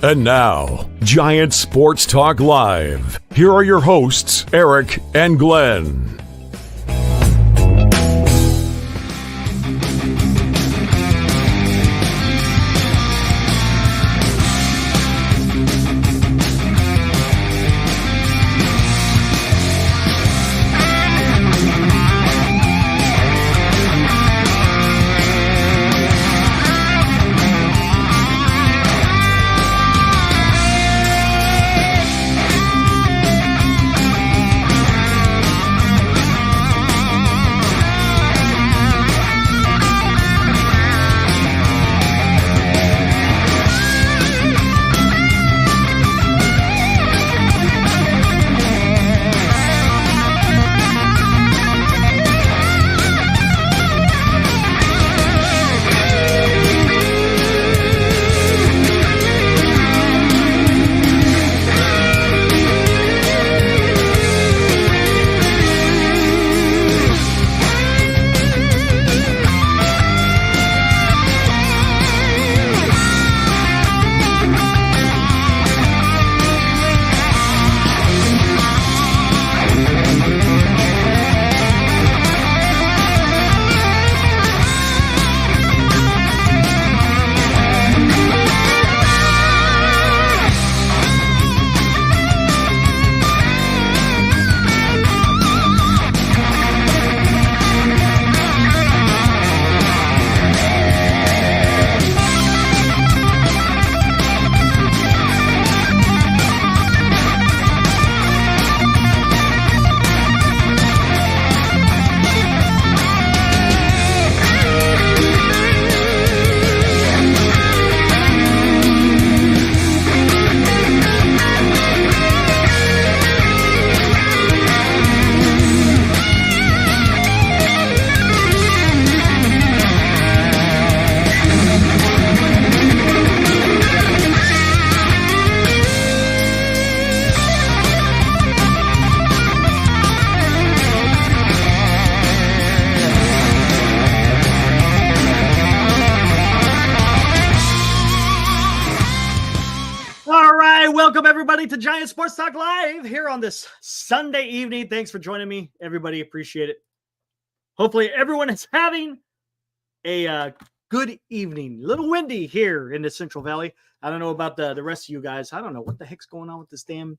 And now, Giant Sports Talk Live. Here are your hosts, Eric and Glenn. Welcome everybody to Giant Sports Talk Live here on this Sunday evening. Thanks for joining me, everybody. Appreciate it. Hopefully everyone is having a good evening. A little windy here in the Central Valley. I don't know about the rest of you guys. I don't know what the heck's going on with this damn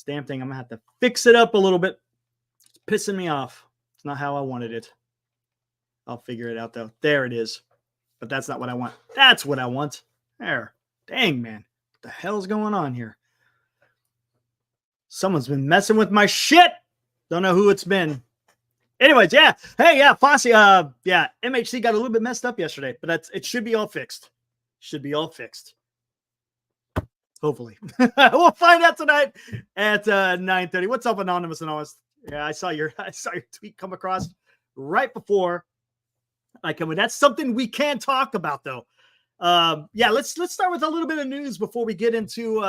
thing. I'm gonna have to fix it up a little bit. It's pissing me off. It's not how I wanted it. I'll figure it out though. There it is. But that's not what I want. That's what I want. There. Dang, man. The hell's going on here? Someone's been messing with my shit. Don't know who it's been. Anyways, yeah. Hey, yeah, Fosse. Yeah, MHC got a little bit messed up yesterday, but it should be all fixed. Should be all fixed. Hopefully. We'll find out tonight at 9:30. What's up, Anonymous and Honest? Yeah, I saw your tweet come across right before I come in. That's something we can talk about, though. Yeah, let's start with a little bit of news before we get into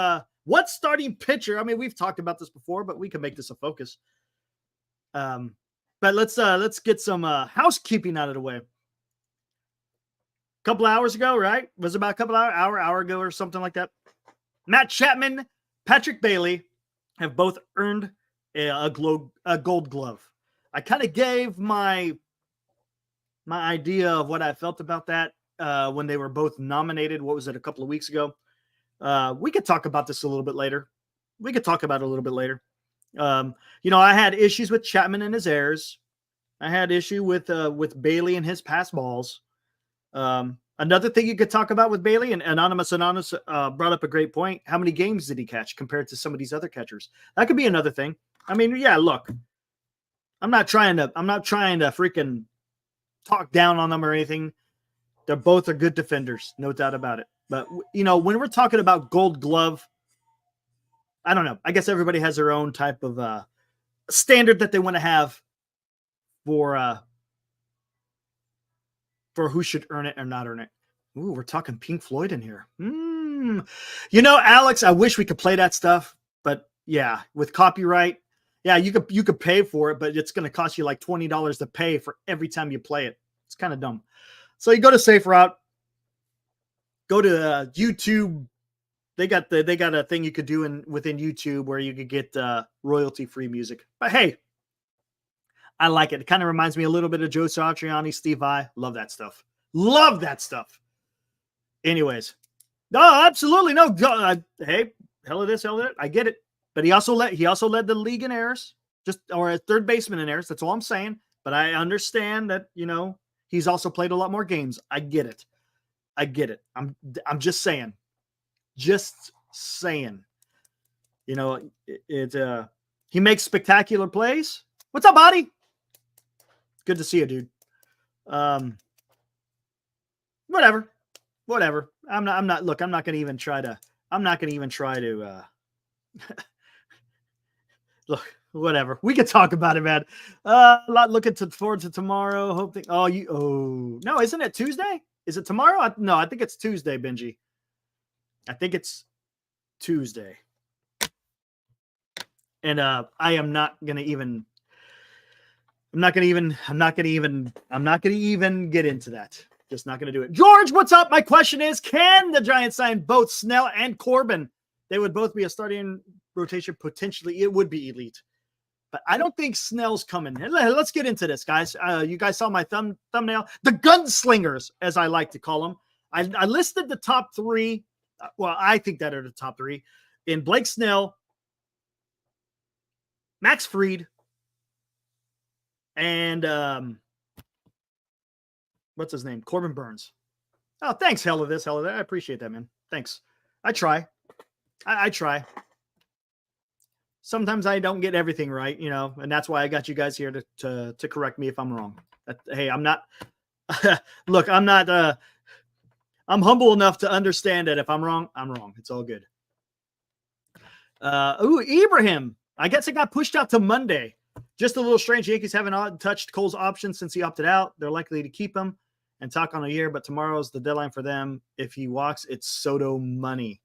what starting pitcher. I mean, we've talked about this before, but we can make this a focus. But let's get some housekeeping out of the way. A couple hours ago, right? Was it about a couple hour ago or something like that? Matt Chapman, Patrick Bailey have both earned a Gold Glove. I kind of gave my idea of what I felt about that. When they were both nominated, what was it, a couple of weeks ago? We could talk about this a little bit later. I had issues with Chapman and his errors. I had issue with Bailey and his pass balls. Another thing you could talk about with Bailey, and Anonymous brought up a great point. How many games did he catch compared to some of these other catchers? That could be another thing. I mean, yeah, look, I'm not trying to freaking talk down on them or anything. They're both are good defenders, no doubt about it. But, when we're talking about Gold Glove, I don't know. I guess everybody has their own type of standard that they want to have for who should earn it or not earn it. Ooh, we're talking Pink Floyd in here. Alex, I wish we could play that stuff. But, yeah, with copyright, yeah, you could pay for it, but it's going to cost you like $20 to pay for every time you play it. It's kind of dumb. So you go to Safe Route, go to YouTube They got a thing you could do within YouTube where you could get royalty free music. But hey, I like it. It kind of reminds me a little bit of Joe Satriani, Steve Vai. Love that stuff. Love that stuff. Anyways, no, absolutely no. Hey, hell of this, hell of that. I get it. But he also led the league in errors, or a third baseman in errors. That's all I'm saying. But I understand that, he's also played a lot more games. I get it. I'm just saying. Just saying. He makes spectacular plays. What's up, buddy? Good to see you, dude. Whatever. I'm not going to even try to look, whatever. We can talk about it, man. A lot looking forward to tomorrow. No, isn't it Tuesday? Is it tomorrow? No, I think it's Tuesday, Benji. I think it's Tuesday. And I am not going to even get into that. Just not going to do it. George, what's up? My question is, can the Giants sign both Snell and Corbin? They would both be a starting rotation. Potentially, it would be elite. But I don't think Snell's coming. Let's get into this, guys. You guys saw my thumbnail. The gunslingers, as I like to call them. I listed the top three. Well, I think that are the top three. In Blake Snell, Max Fried, and what's his name? Corbin Burnes. Oh, thanks, hell of this, hell of that. I appreciate that, man. Thanks. I try. I try. Sometimes I don't get everything right, and that's why I got you guys here to correct me if I'm wrong. Hey, I'm not. Look, I'm not. I'm humble enough to understand that if I'm wrong, I'm wrong. It's all good. Ibrahim. I guess it got pushed out to Monday. Just a little strange. Yankees haven't touched Cole's option since he opted out. They're likely to keep him and talk on a year, but tomorrow's the deadline for them. If he walks, it's Soto money.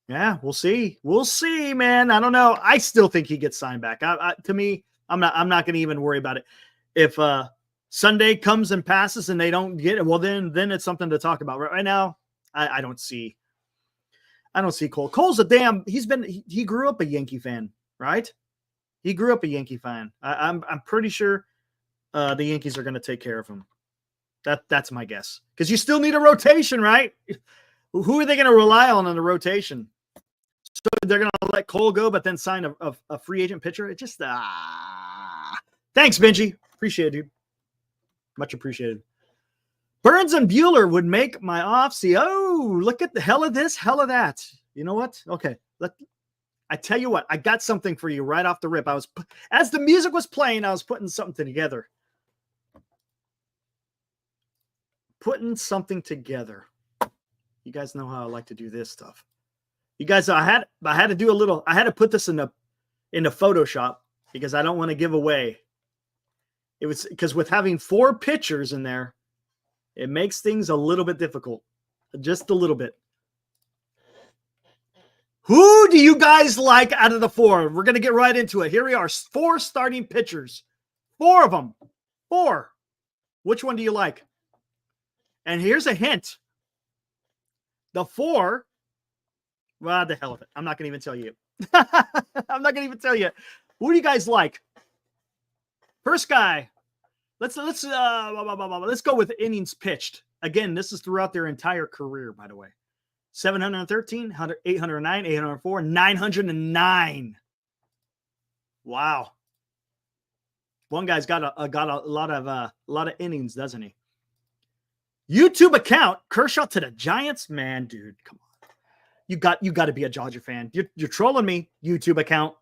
Yeah, we'll see. We'll see, man. I don't know. I still think he gets signed back. To me, I'm not going to even worry about it. If Sunday comes and passes and they don't get it, well, then it's something to talk about. Right now, I don't see Cole. Cole's he grew up a Yankee fan, right? He grew up a Yankee fan. I'm pretty sure the Yankees are going to take care of him. That's my guess. Because you still need a rotation, right? Who are they going to rely on in the rotation? So they're going to let Cole go, but then sign a free agent pitcher? It just Thanks, Benji. Appreciate it, dude. Much appreciated. Burnes and Bueller would make my off-see. Oh, look at the hell of this, hell of that. You know what? Okay. I tell you what, I got something for you right off the rip. As the music was playing, I was putting something together. You guys know how I like to do this stuff. You guys, I had to put this in the Photoshop because I don't want to give away. It was because with having 4 pictures in there, it makes things a little bit difficult. Just a little bit. Who do you guys like out of the 4? We're going to get right into it. Here we are. 4 starting pitchers. 4 of them. 4. Which one do you like? And here's a hint. The 4, well, the hell of it. I'm not going to even tell you. I'm not going to even tell you. Who do you guys like? First guy. Let's go with innings pitched. Again, this is throughout their entire career, by the way. 713, 809, 804, 909. Wow. One guy's got a lot of innings, doesn't he? YouTube account, Kershaw to the Giants, man, dude, come on. You got to be a Dodger fan. You're trolling me, YouTube account.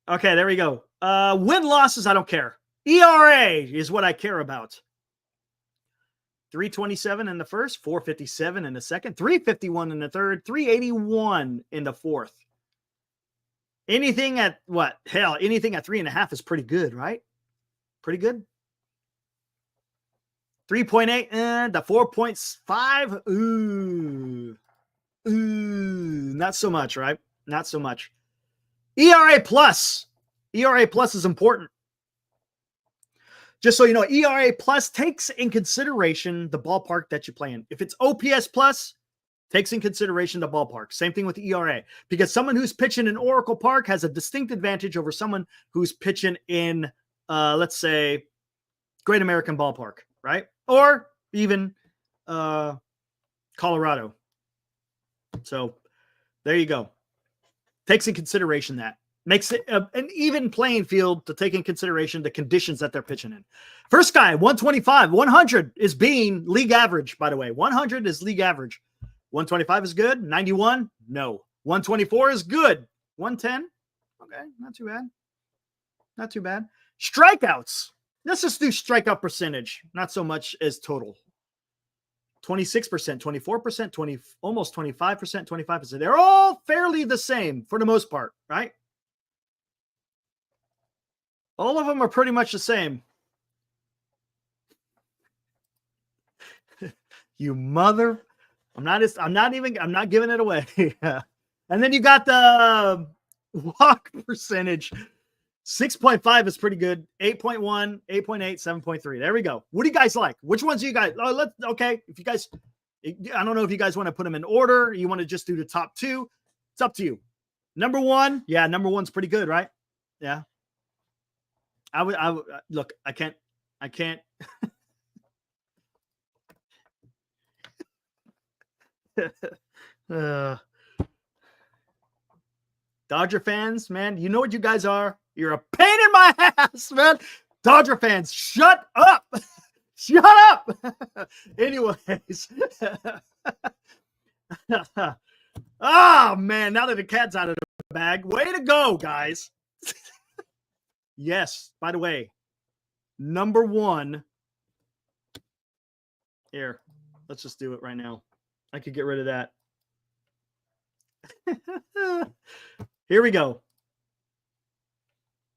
Okay, there we go. Win losses, I don't care. ERA is what I care about. 327 in the first, 457 in the second, 351 in the third, 381 in the fourth. Anything at what? Hell, anything at 3.5 is pretty good, right? Pretty good. 3.8, the 4.5. Not so much, right? Not so much. ERA plus. ERA plus is important. Just so you know, ERA plus takes in consideration the ballpark that you play in. If it's OPS plus, Takes in consideration the ballpark. Same thing with the ERA, because someone who's pitching in Oracle Park has a distinct advantage over someone who's pitching in, let's say, Great American Ballpark, right? Or even Colorado. So there you go. Takes in consideration that. Makes it an even playing field to take in consideration the conditions that they're pitching in. First guy, 125. 100 is being league average, by the way. 100 is league average. 125 is good. 91, no. 124 is good. 110, okay, not too bad. Not too bad. Strikeouts. Let's just do strikeout percentage, not so much as total. 26%, 24%, almost 25%, 25%. They're all fairly the same for the most part, right? All of them are pretty much the same. You mother. I'm not giving it away. And then you got the walk percentage. 6.5 is pretty good. 8.1, 8.8, 7.3. There we go. What do you guys like? Which ones do you guys? Okay. If you guys, I don't know if you guys want to put them in order. You want to just do the top two. It's up to you. Number one. Yeah. Number one's pretty good, right? Yeah. I would look, I can't. Dodger fans, man, you know what you guys are? You're a pain in my ass, man. Dodger fans, shut up. Shut up. Anyways. Oh, man, now that the cat's out of the bag, way to go, guys. Yes, by the way, number one. Here, let's just do it right now. I could get rid of that. Here we go.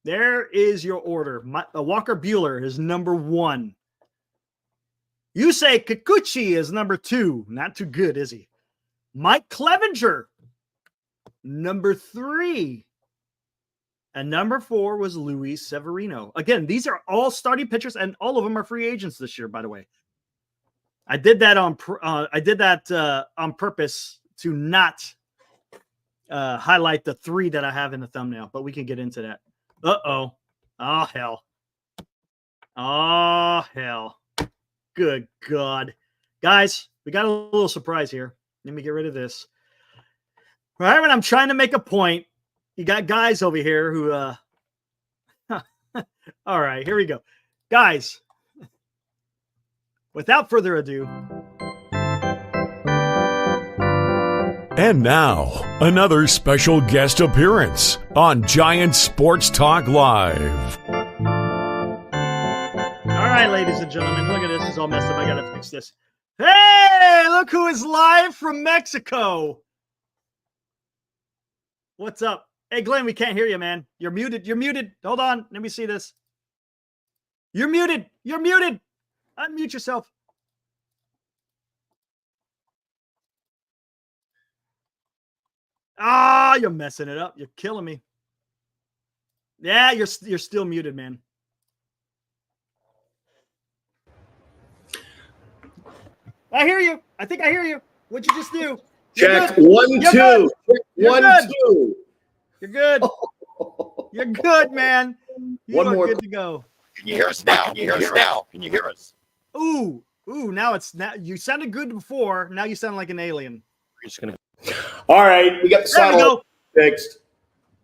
There is your order. Walker Buehler is number one. Yusei Kikuchi is number two. Not too good, is he? Mike Clevenger, number three. And number four was Luis Severino. Again, these are all starting pitchers, and all of them are free agents this year, by the way. I did that on purpose to not highlight the three that I have in the thumbnail, but we can get into that. Uh-oh. Oh, hell. Oh, hell. Good God. Guys, we got a little surprise here. Let me get rid of this. Right when I'm trying to make a point, you got guys over here who, all right, here we go. Guys, without further ado. And now, another special guest appearance on Giant Sports Talk Live. All right, ladies and gentlemen, look at this. It's all messed up. I got to fix this. Hey, look who is live from Mexico. What's up? Hey, Glenn, we can't hear you, man. You're muted. You're muted. Hold on. Let me see this. You're muted. You're muted. Unmute yourself. Ah, you're messing it up. You're killing me. Yeah, you're still muted, man. I hear you. I think I hear you. What'd you just do? Check 1, 2. Check 1, 2. You're good. You're good, man. You One are more. good to go. Can you hear us now? Can you hear us now? Can you hear us? Ooh. Now you sounded good before. Now you sound like an alien. We're just gonna. All right, we got the There we satellite go. fixed.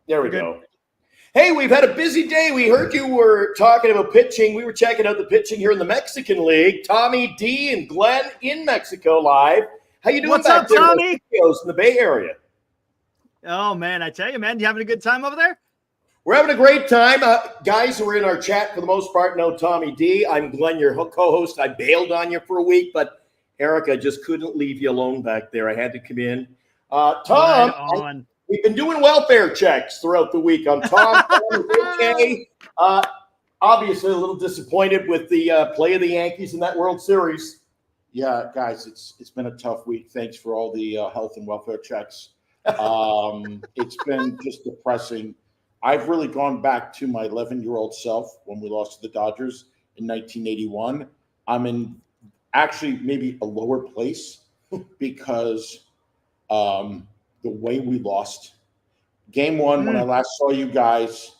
There we go. Hey, we've had a busy day. We heard you were talking about pitching. We were checking out the pitching here in the Mexican League. Tommy D and Glenn in Mexico live. How you doing What's back up, there Tommy? in the Bay Area? Oh, man, I tell you, man, you having a good time over there? We're having a great time. Guys who are in our chat for the most part know Tommy D. I'm Glenn, your co-host. I bailed on you for a week, but Erica just couldn't leave you alone back there. I had to come in. Tom, right, we've been doing welfare checks throughout the week on Tom. Okay. Obviously, a little disappointed with the play of the Yankees in that World Series. Yeah, guys, it's been a tough week. Thanks for all the health and welfare checks. It's been just depressing. I've really gone back to my 11-year-old self when we lost to the Dodgers in 1981. I'm in actually maybe a lower place because The way we lost game one when I last saw you guys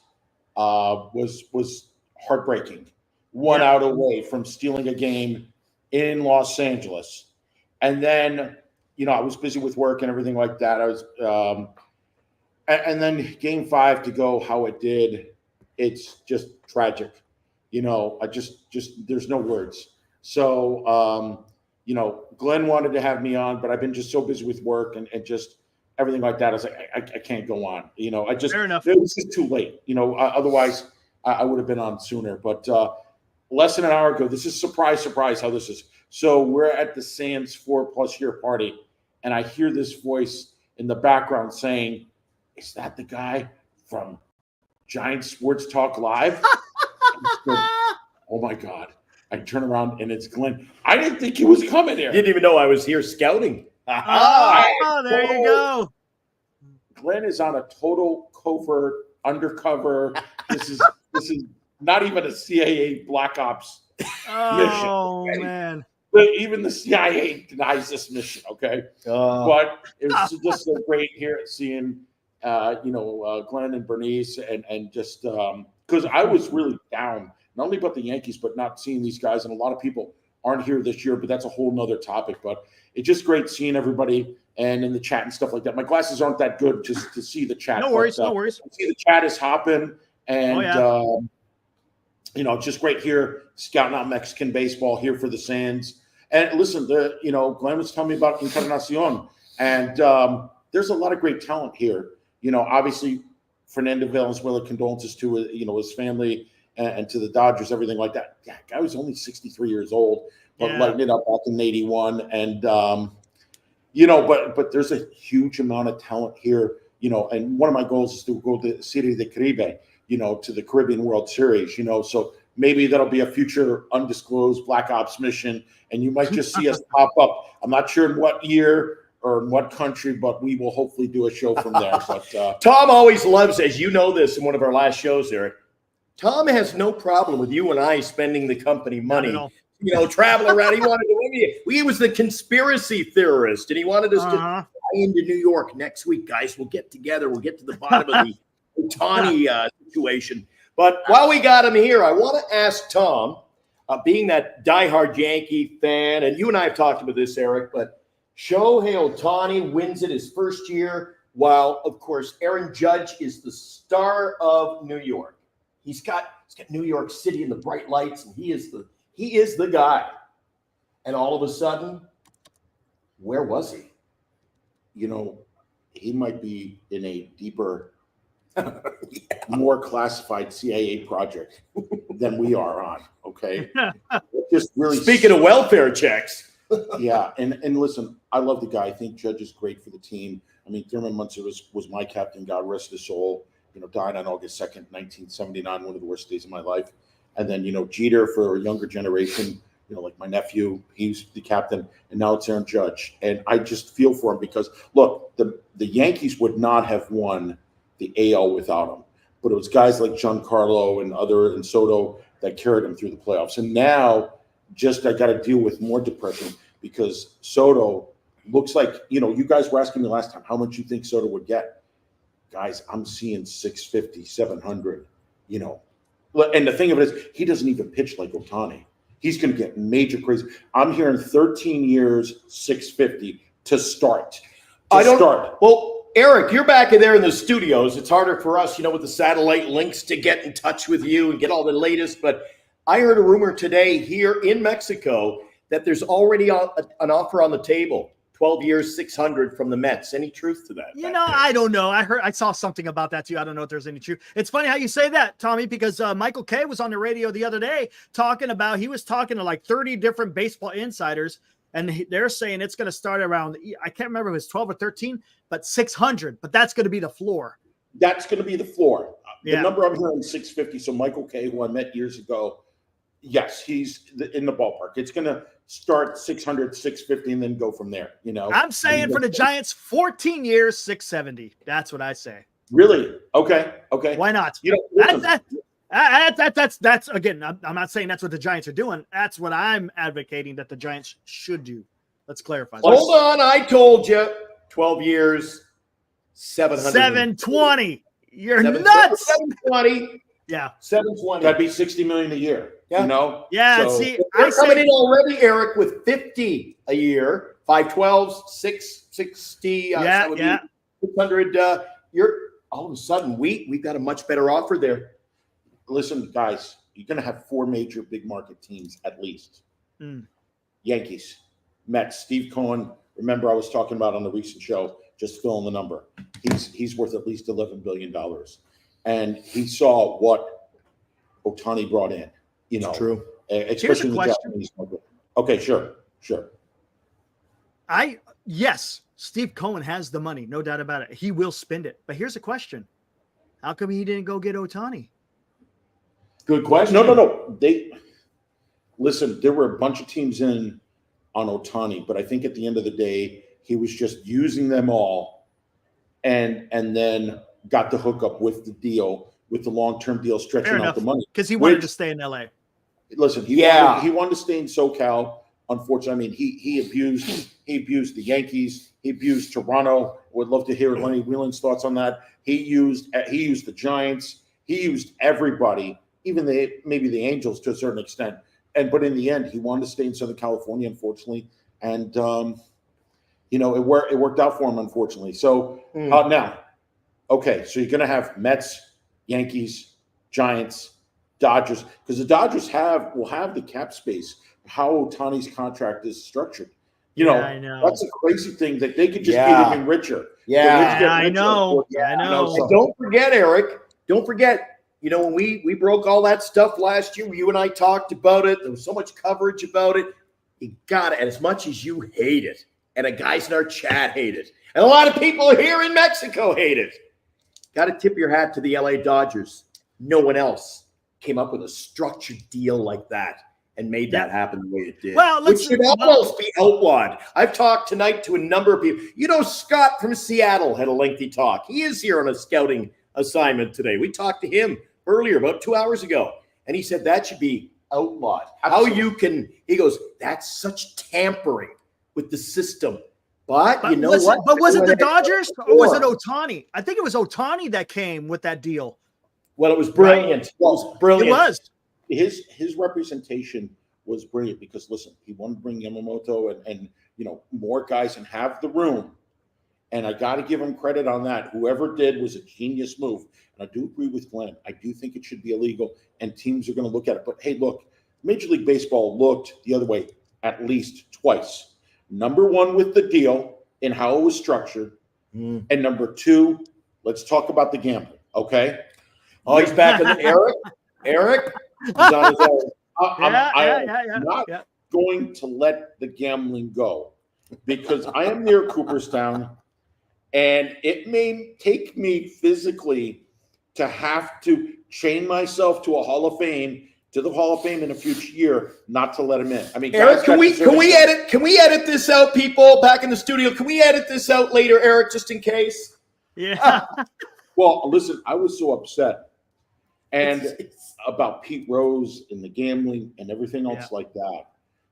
was heartbreaking. One out away from stealing a game in Los Angeles, and then I was busy with work and everything like that. I was, and then game 5 to go how it did. It's just tragic. I just there's no words. So, Glenn wanted to have me on, but I've been just so busy with work and just everything like that. I was like, I can't go on. Fair enough. It was just too late. Otherwise I would have been on sooner. But less than an hour ago, this is surprise how this is. So we're at the Sands 4+ year party, and I hear this voice in the background saying, "Is that the guy from Giant Sports Talk Live?" Oh my God. I turn around and it's Glenn. I didn't think he was coming here. Didn't even know I was here scouting. Oh, there you go. Glenn is on a total covert, undercover. This is not even a CIA Black Ops mission. Okay? Man. But even the CIA denies this mission, okay? But it was just so great here seeing Glenn and Burnes and just because I was really down, not only about the Yankees, but not seeing these guys. And a lot of people aren't here this year, but that's a whole nother topic. But it's just great seeing everybody and in the chat and stuff like that. My glasses aren't that good just to see the chat. No worries. I see the chat is hopping. And, it's just great here, scouting out Mexican baseball here for the Sands. And listen, Glenn was telling me about Encarnacion. And there's a lot of great talent here. Obviously, Fernando Valenzuela, condolences to his family and to the Dodgers, everything like that. Yeah, guy was only 63 years old, but lighting it up back in '81. And but there's a huge amount of talent here. And one of my goals is to go to Serie de Caribe, to the Caribbean World Series. So maybe that'll be a future undisclosed Black Ops mission, and you might just see us pop up. I'm not sure in what year or in what country, but we will hopefully do a show from there. But Tom always loves, as you know this in one of our last shows, Eric, Tom has no problem with you and I spending the company money, travel around. He was the conspiracy theorist, and he wanted us to fly into New York next week, guys. We'll get together. We'll get to the bottom of the Ohtani situation. But while we got him here, I want to ask Tom, being that diehard Yankee fan, and you and I have talked about this, Eric, but Shohei Ohtani wins it his first year, while, of course, Aaron Judge is the star of New York. He's got New York City in the bright lights, and he is the guy. And all of a sudden, where was he? He might be in a deeper, more classified CIA project than we are on. Okay, just really speaking of welfare checks. Yeah, and listen, I love the guy. I think Judge is great for the team. I mean, Thurman Munson was my captain. God rest his soul. Died on August 2nd, 1979, one of the worst days of my life. And then, Jeter for a younger generation, like my nephew, he's the captain, and now it's Aaron Judge. And I just feel for him because, look, the Yankees would not have won the AL without him. But it was guys like Giancarlo and Soto that carried him through the playoffs. And now, I got to deal with more depression because Soto looks like, you guys were asking me last time how much you think Soto would get. Guys, I'm seeing 650, 700, And the thing of it is, he doesn't even pitch like Ohtani. He's going to get major crazy. I'm hearing 13 years, 650 to start. Well, Eric, you're back in there in the studios. It's harder for us, with the satellite links to get in touch with you and get all the latest. But I heard a rumor today here in Mexico that there's already an offer on the table. 12 years, 600 from the Mets. Any truth to that? I don't know. I saw something about that too. I don't know if there's any truth. It's funny how you say that, Tommy, because Michael Kay was on the radio the other day he was talking to like 30 different baseball insiders, and they're saying it's going to start around, I can't remember if it was 12 or 13, but 600, but that's going to be the floor. That's going to be the floor. The number I'm hearing is 650. So Michael Kay, who I met years ago, yes, he's in the ballpark. It's going to start 600, 650, and then go from there. I'm saying for the Giants, 14 years, 670. That's what I say. Really? Okay. Why not? That's again, I'm not saying that's what the Giants are doing. That's what I'm advocating that the Giants should do. Let's clarify. Hold on. I told you 12 years, 700. 720. You're nuts. 720. Yeah. 720. That'd be $60 million a year. Yeah. You know? Yeah. So- See, They're coming in already, Eric, with 50 a year, 512s, 660. Yeah, Be yeah. 600. You're all of a sudden we've got a much better offer there. Listen, guys, you're going to have 4 major big market teams at least. Yankees, Mets, Steve Cohen. Remember, I was talking about on the recent show, just filling the number. He's worth at least $11 billion. And he saw what Ohtani brought in, you know. True. Especially in the Japanese market. Okay, sure. Yes, Steve Cohen has the money, no doubt about it. He will spend it. But here's a question. How come he didn't go get Ohtani? Good question. No. Listen, there were a bunch of teams in on Ohtani, but I think at the end of the day, he was just using them all and then got the hookup with the deal, with the long-term deal, stretching out the money. Because he wanted to stay in LA. Listen, he wanted to stay in SoCal. Unfortunately, I mean, he abused the Yankees. He abused Toronto. Would love to hear Lenny Whelan's thoughts on that. He used the Giants. He used everybody, even maybe the Angels to a certain extent. But in the end, he wanted to stay in Southern California, unfortunately. And it worked out for him, unfortunately. So now, okay, so you're going to have Mets, Yankees, Giants, Dodgers, because the Dodgers will have the cap space. How Ohtani's contract is structured, I know. That's a crazy thing that they could just be even richer. I know. And don't forget, Eric. Don't forget. When we broke all that stuff last year, you and I talked about it. There was so much coverage about it. You got it. And as much as you hate it, and the guys in our chat hate it, and a lot of people here in Mexico hate it, got to tip your hat to the LA Dodgers. No one else came up with a structured deal like that and made that happen the way it did. Well, which should almost be outlawed. I've talked tonight to a number of people. Scott from Seattle had a lengthy talk. He is here on a scouting assignment today. We talked to him earlier, about 2 hours ago, and he said that should be outlawed. Absolutely. He goes, that's such tampering with the system. But you know what? But was it the Dodgers or was it Ohtani? I think it was Ohtani that came with that deal. Well, it was brilliant. It was brilliant. It was. His representation was brilliant because, listen, he wanted to bring Yamamoto and more guys and have the room. And I got to give him credit on that. Whoever did was a genius move. And I do agree with Glenn. I do think it should be illegal, and teams are going to look at it. But, hey, look, Major League Baseball looked the other way at least twice. Number one, with the deal and how it was structured. And number two, let's talk about the gambling, okay? Oh, he's back in the Eric? He's on his own. I'm not going to let the gambling go because I am near Cooperstown, and it may take me physically to have to chain myself to the Hall of Fame in a future year, not to let him in. I mean, Eric, can we edit this out, people back in the studio? Can we edit this out later, Eric, just in case? Yeah. Well, listen, I was so upset and about Pete Rose and the gambling and everything else like that,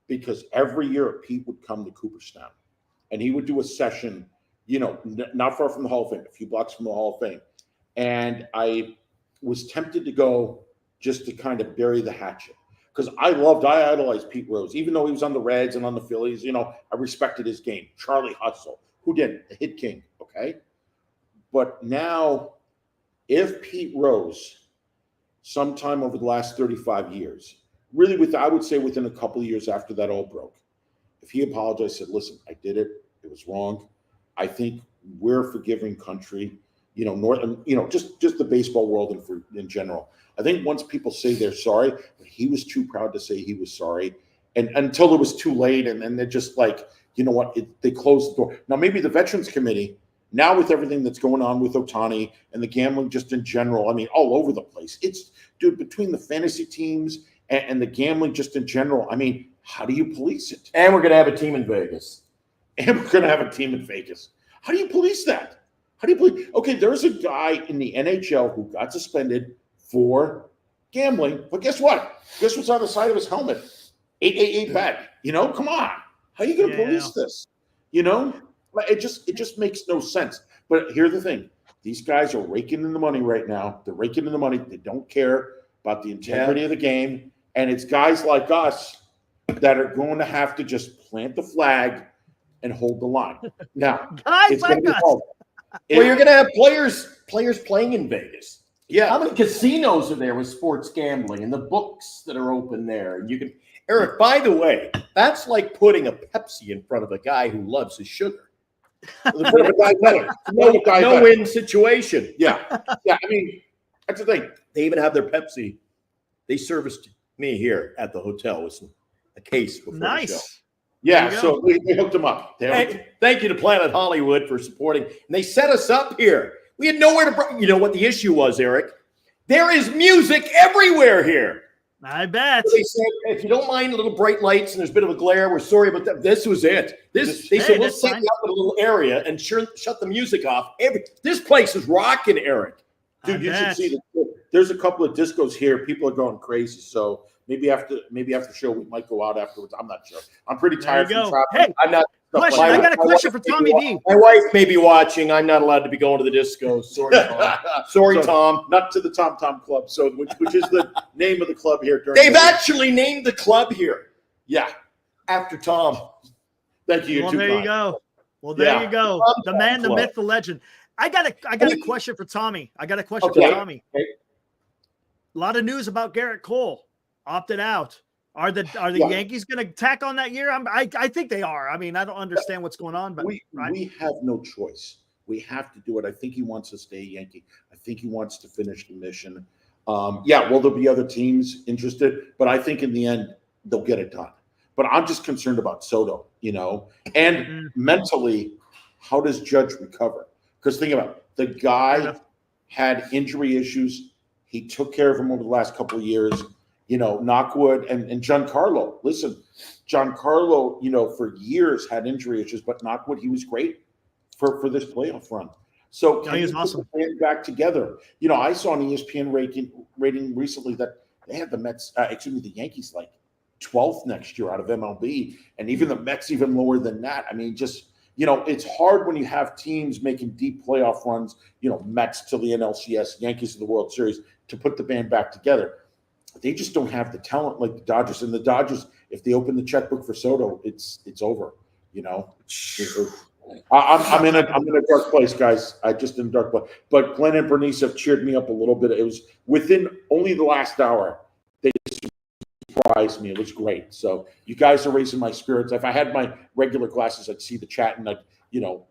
because every year Pete would come to Cooperstown and he would do a session, not far from the Hall of Fame, a few blocks from the Hall of Fame. And I was tempted to go just to kind of bury the hatchet because I idolized Pete Rose, even though he was on the Reds and on the Phillies. I respected his game. Charlie Hustle, who didn't? The hit king, okay? But now, if Pete Rose, sometime over the last 35 years, really I would say within a couple of years after that all broke, if he apologized, said, listen, I did it. It was wrong. I think we're a forgiving country. Just the baseball world and in general. I think once people say they're sorry, but he was too proud to say he was sorry, and until it was too late, and then they're just like, you know what? They closed the door. Now maybe the Veterans Committee, now with everything that's going on with Ohtani and the gambling just in general, I mean, all over the place. It's between the fantasy teams and the gambling just in general. I mean, how do you police it? And we're gonna have a team in Vegas. How do you police that? Okay, there's a guy in the NHL who got suspended for gambling, but guess what? Guess what's on the side of his helmet? 888 bet. Come on. How are you going to police this? Well, It just makes no sense. But here's the thing: these guys are raking in the money right now. They're raking in the money. They don't care about the integrity of the game, and it's guys like us that are going to have to just plant the flag and hold the line. Now, Guys like us. Well, you're going to have players playing in Vegas. Yeah. How many casinos are there with sports gambling and the books that are open there? And you can, Eric, by the way, that's like putting a Pepsi in front of a guy who loves his sugar. No win situation. Yeah. I mean, that's the thing. They even have their Pepsi. They serviced me here at the hotel with a case before the show. Yeah, so we hooked them up. Thank you to Planet Hollywood for supporting. And they set us up here. We had nowhere to. You know what the issue was, Eric? There is music everywhere here. I bet. They said, if you don't mind little bright lights and there's a bit of a glare, we're sorry, but this was it. They said, we'll set you up in a little area and shut the music off. This place is rocking, Eric. Dude, you should see there's a couple of discos here. People are going crazy. So maybe after the show, we might go out afterwards. I'm not sure. I'm pretty tired from traveling. Hey, I'm not. Question. I got a question for Tommy D. My wife may be watching. I'm not allowed to be going to the disco. Sorry, Tom. Sorry, Tom. Not to the Tom Tom Club. So, which is the name of the club here. They've actually named the club here. Yeah, after Tom. Thank you. Well, there you go. Well, there you go. The man, the myth, the legend. I got a question for Tommy. A lot of news about Garrett Cole opted out. Are the Yankees going to tack on that year? I think they are. I mean, I don't understand what's going on, but we have no choice. We have to do it. I think he wants to stay a Yankee. I think he wants to finish the mission. Well, there'll be other teams interested, but I think in the end they'll get it done. But I'm just concerned about Soto, and mentally, how does Judge recover? Because think about it, the guy had injury issues. He took care of him over the last couple of years. Knockwood and Giancarlo. Listen, Giancarlo, for years had injury issues, but Knockwood, he was great for this playoff run. So he was awesome. Back together. I saw an ESPN rating recently that they had the Yankees like 12th next year out of MLB, and even the Mets even lower than that. I mean, just it's hard when you have teams making deep playoff runs. Mets to the NLCS, Yankees to the World Series, to put the band back together. They just don't have the talent like the Dodgers. And the Dodgers, if they open the checkbook for Soto, it's over. I'm in a dark place, guys. I just in a dark place. But Glenn and Bernice have cheered me up a little bit. It was within only the last hour. They surprised me. It was great. So you guys are raising my spirits. If I had my regular glasses, I'd see the chat and I'd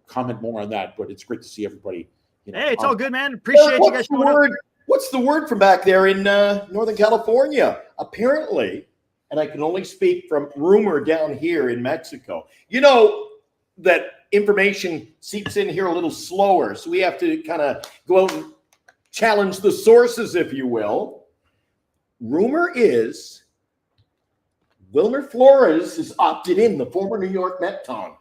comment more on that. But it's great to see everybody. Hey, it's all good, man. Appreciate you guys showing up. What's the word from back there in Northern California? Apparently, and I can only speak from rumor down here in Mexico, that information seeps in here a little slower. So we have to kind of go out and challenge the sources, if you will. Rumor is Wilmer Flores is opted in, the former New York Met Tom.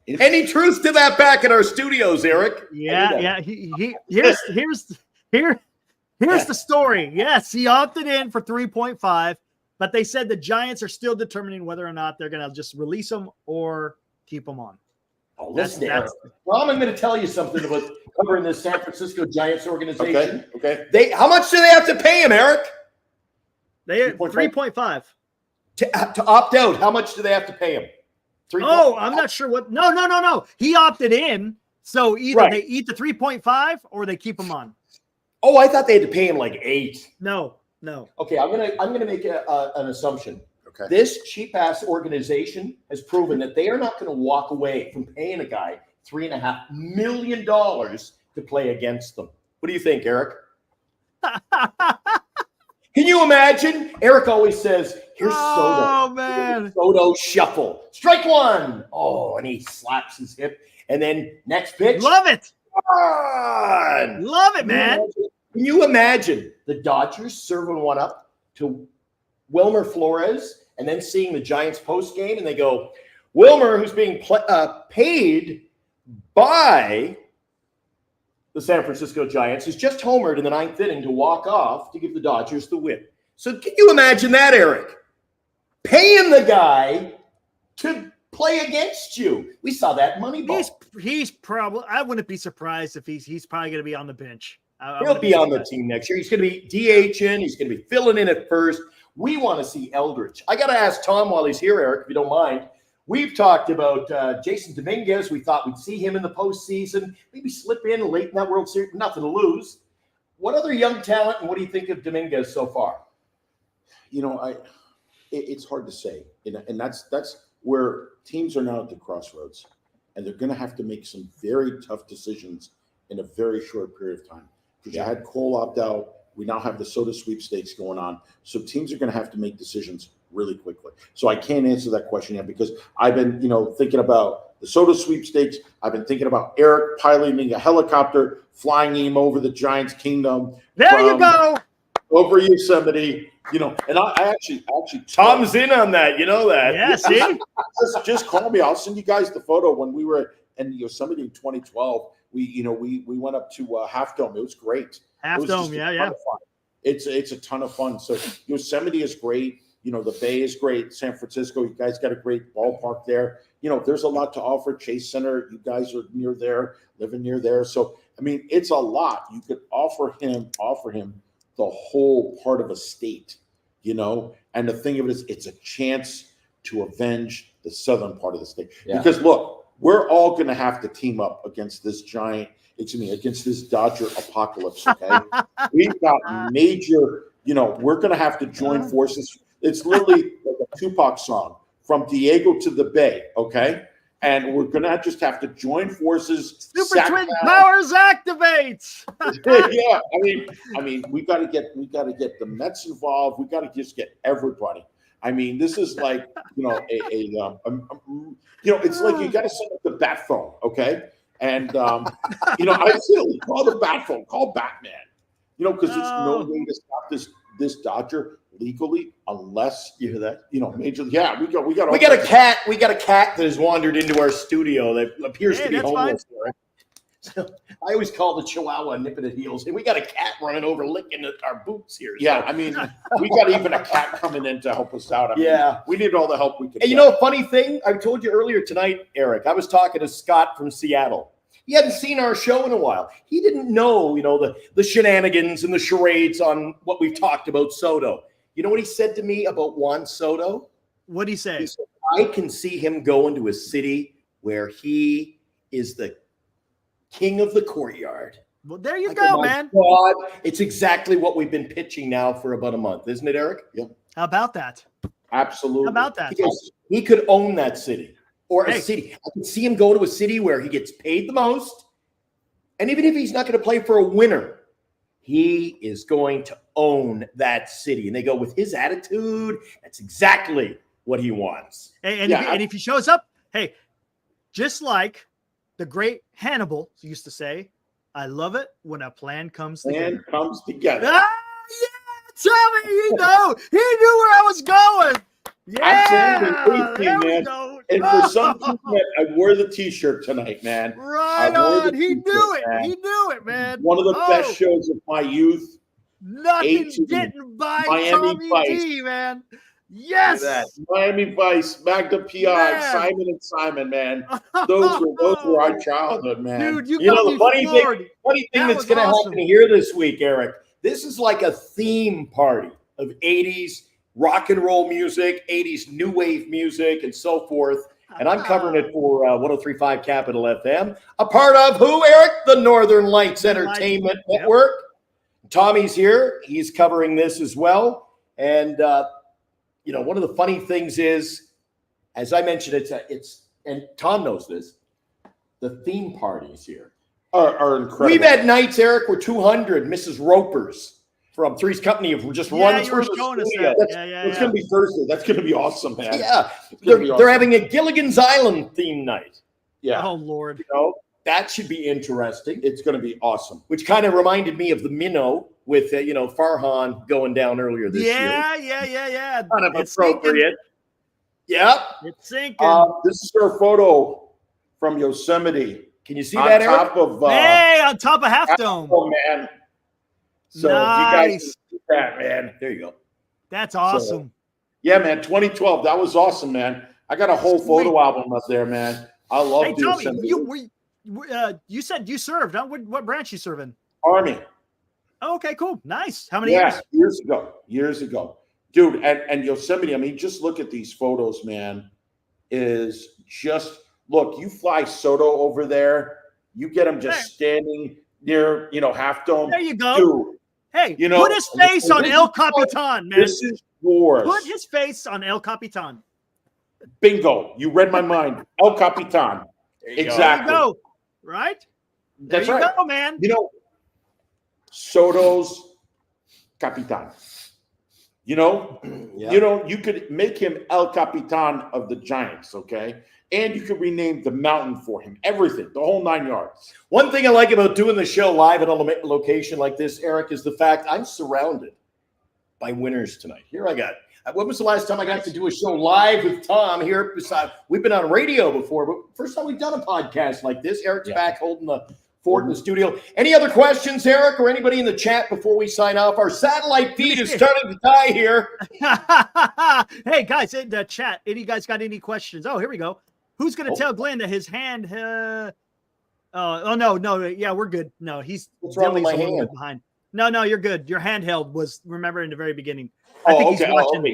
Any truth to that back in our studios, Eric? Yeah. Here's the story. Yes, he opted in for 3.5, but they said the Giants are still determining whether or not they're going to just release him or keep him on. Oh, listen, Tom, I'm going to tell you something about covering this San Francisco Giants organization. Okay. How much do they have to pay him, Eric? They 3.5 to opt out. How much do they have to pay him? 3. Oh, I'm not sure what. No. He opted in, so either they eat the 3.5 or they keep him on. Oh, I thought they had to pay him like 8. No. Okay, I'm gonna make an assumption. Okay. This cheap ass organization has proven that they are not going to walk away from paying a guy $3.5 million to play against them. What do you think, Eric? Can you imagine? Eric always says, "Here's Soto." Oh man, Soto shuffle, strike one. Oh, and he slaps his hip, and then next pitch. Love it. On. Love it, man. Can you imagine the Dodgers serving one up to Wilmer Flores and then seeing the Giants post game and they go, Wilmer, who's being paid by the San Francisco Giants, has just homered in the 9th inning to walk off to give the Dodgers the win. So can you imagine that, Eric? Paying the guy to play against you. We saw that Moneyball. He's probably. I wouldn't be surprised if he's probably going to be on the bench. He'll be on the team next year. He's going to be DHing. He's going to be filling in at first. We want to see Eldridge. I got to ask Tom while he's here, Eric, if you don't mind. We've talked about Jason Dominguez. We thought we'd see him in the postseason, maybe slip in late in that World Series. Nothing to lose. What other young talent, and what do you think of Dominguez so far? It's hard to say, and that's where teams are now at the crossroads, and they're going to have to make some very tough decisions in a very short period of time. Because you had Cole opt out, we now have the Soto sweepstakes going on, so teams are going to have to make decisions really quickly. So I can't answer that question yet because I've been, thinking about the Soto sweepstakes. I've been thinking about Eric piloting a helicopter, flying him over the Giants' kingdom. There you go. Over Yosemite, and I actually Tom's in on that. You know that. Yeah, see? just call me. I'll send you guys the photo when we were in Yosemite in 2012. We went up to Half Dome. It was great. Half Dome, yeah. It's a ton of fun. So Yosemite is great. The Bay is great. San Francisco, you guys got a great ballpark there. There's a lot to offer. Chase Center, you guys are near there, living near there. So it's a lot. You could offer him the whole part of a state, and the thing of it is it's a chance to avenge the southern part of the state. Yeah. Because look, we're all going to have to team up against this Dodger apocalypse. Okay. We've got major, we're going to have to join forces. It's literally like a Tupac song, from Diego to the Bay. Okay. And we're going to just have to join forces. Super Twin Powers activates. Yeah. We got to get the Mets involved. We got to just get everybody. This is like, it's like you got to set up the bat phone. Okay. And, I feel call the bat phone, call Batman, because there's no way to stop this Dodger legally unless you hear that, major. Yeah, we got a cat. We got a cat that has wandered into our studio that appears to be homeless. So I always call the Chihuahua nipping at heels, and we got a cat running over licking at our boots here. Yeah, we got even a cat coming in to help us out. We need all the help we can. And a funny thing, I told you earlier tonight, Eric, I was talking to Scott from Seattle. He hadn't seen our show in a while. He didn't know, the shenanigans and the charades on what we've talked about Soto. You know what he said to me about Juan Soto? What'd he say? He said, I can see him going to a city where he is the king of the courtyard. Well, there you go, man. God, it's exactly what we've been pitching now for about a month, isn't it, Eric? Yep. How about that? Absolutely. How about that? He could own that city. Or a city. I can see him go to a city where he gets paid the most. And even if he's not going to play for a winner, he is going to own that city. And they go, with his attitude, that's exactly what he wants. And if he shows up, hey, just like the great Hannibal used to say, I love it when a plan comes together. Yeah, tell me, he knew where I was going. Yeah, absolutely, man. And for some reason, I wore the T-shirt tonight, man. Right on. He knew it. Man. He knew it, man. One of the best shows of my youth. Nothing's getting by Miami Tommy D, man. Yes. Miami Vice, Magda P.I., Simon and Simon, man. Those were our childhood, man. Dude, you the funny thing that's going to happen here this week, Eric. This is like a theme party of 80s rock and roll music, 80s new wave music, and so forth. And I'm covering it for 103.5 Capital FM. A part of who, Eric? The Northern Lights Entertainment Network. Tommy's here. He's covering this as well. And, one of the funny things is, as I mentioned, it's and Tom knows this, the theme parties here are incredible. We've had nights, Eric, where 200 Mrs. Ropers from Three's Company have just run through the studio. It's going to be Thursday. That's going to be awesome, man. Yeah. They're having a Gilligan's Island theme night. Yeah. Oh, Lord. That should be interesting. It's going to be awesome. Which kind of reminded me of the Minnow with, Farhan going down earlier this year. Yeah. Kind of appropriate. Yep. It's sinking. This is our photo from Yosemite. Can you see that, Eric? On top of Half Dome. Oh, man. So nice. You guys see that, man. There you go. That's awesome. So, yeah, man. 2012. That was awesome, man. I got a whole Sweet. photo album up there, man. I love Hey, the Tommy, Yosemite you said you served. Huh? What branch you serving? Army. Oh, okay, cool. Nice. How many years? Years ago. Dude, and Yosemite, I mean, just look at these photos, man. Is just, look, you fly Soto over there, you get him just standing near, Half Dome. There you go. Dude, hey, put his face on El Capitan, man. This is yours. Put his face on El Capitan. Bingo. You read my mind. El Capitan. Exactly. There you go. Right? That's there you right. go, man. Soto's Capitan. You could make him El Capitan of the Giants, okay? And you could rename the mountain for him. Everything, the whole 9 yards. One thing I like about doing the show live at a location like this, Eric, is the fact I'm surrounded by winners tonight. Here I got. When was the last time I got to do a show live with Tom here? We've been on radio before, but first time we've done a podcast like this. Eric's back holding the fort in the studio. Any other questions, Eric, or anybody in the chat before we sign off? Our satellite feed is starting to die here. Hey, guys, in the chat, any guys got any questions? Oh, here we go. Who's going to tell Glenn that his hand? No. Yeah, we're good. No, he's what's wrong with my hand? Behind. No, you're good. Your handheld was, remember, in the very beginning. I think he's watching.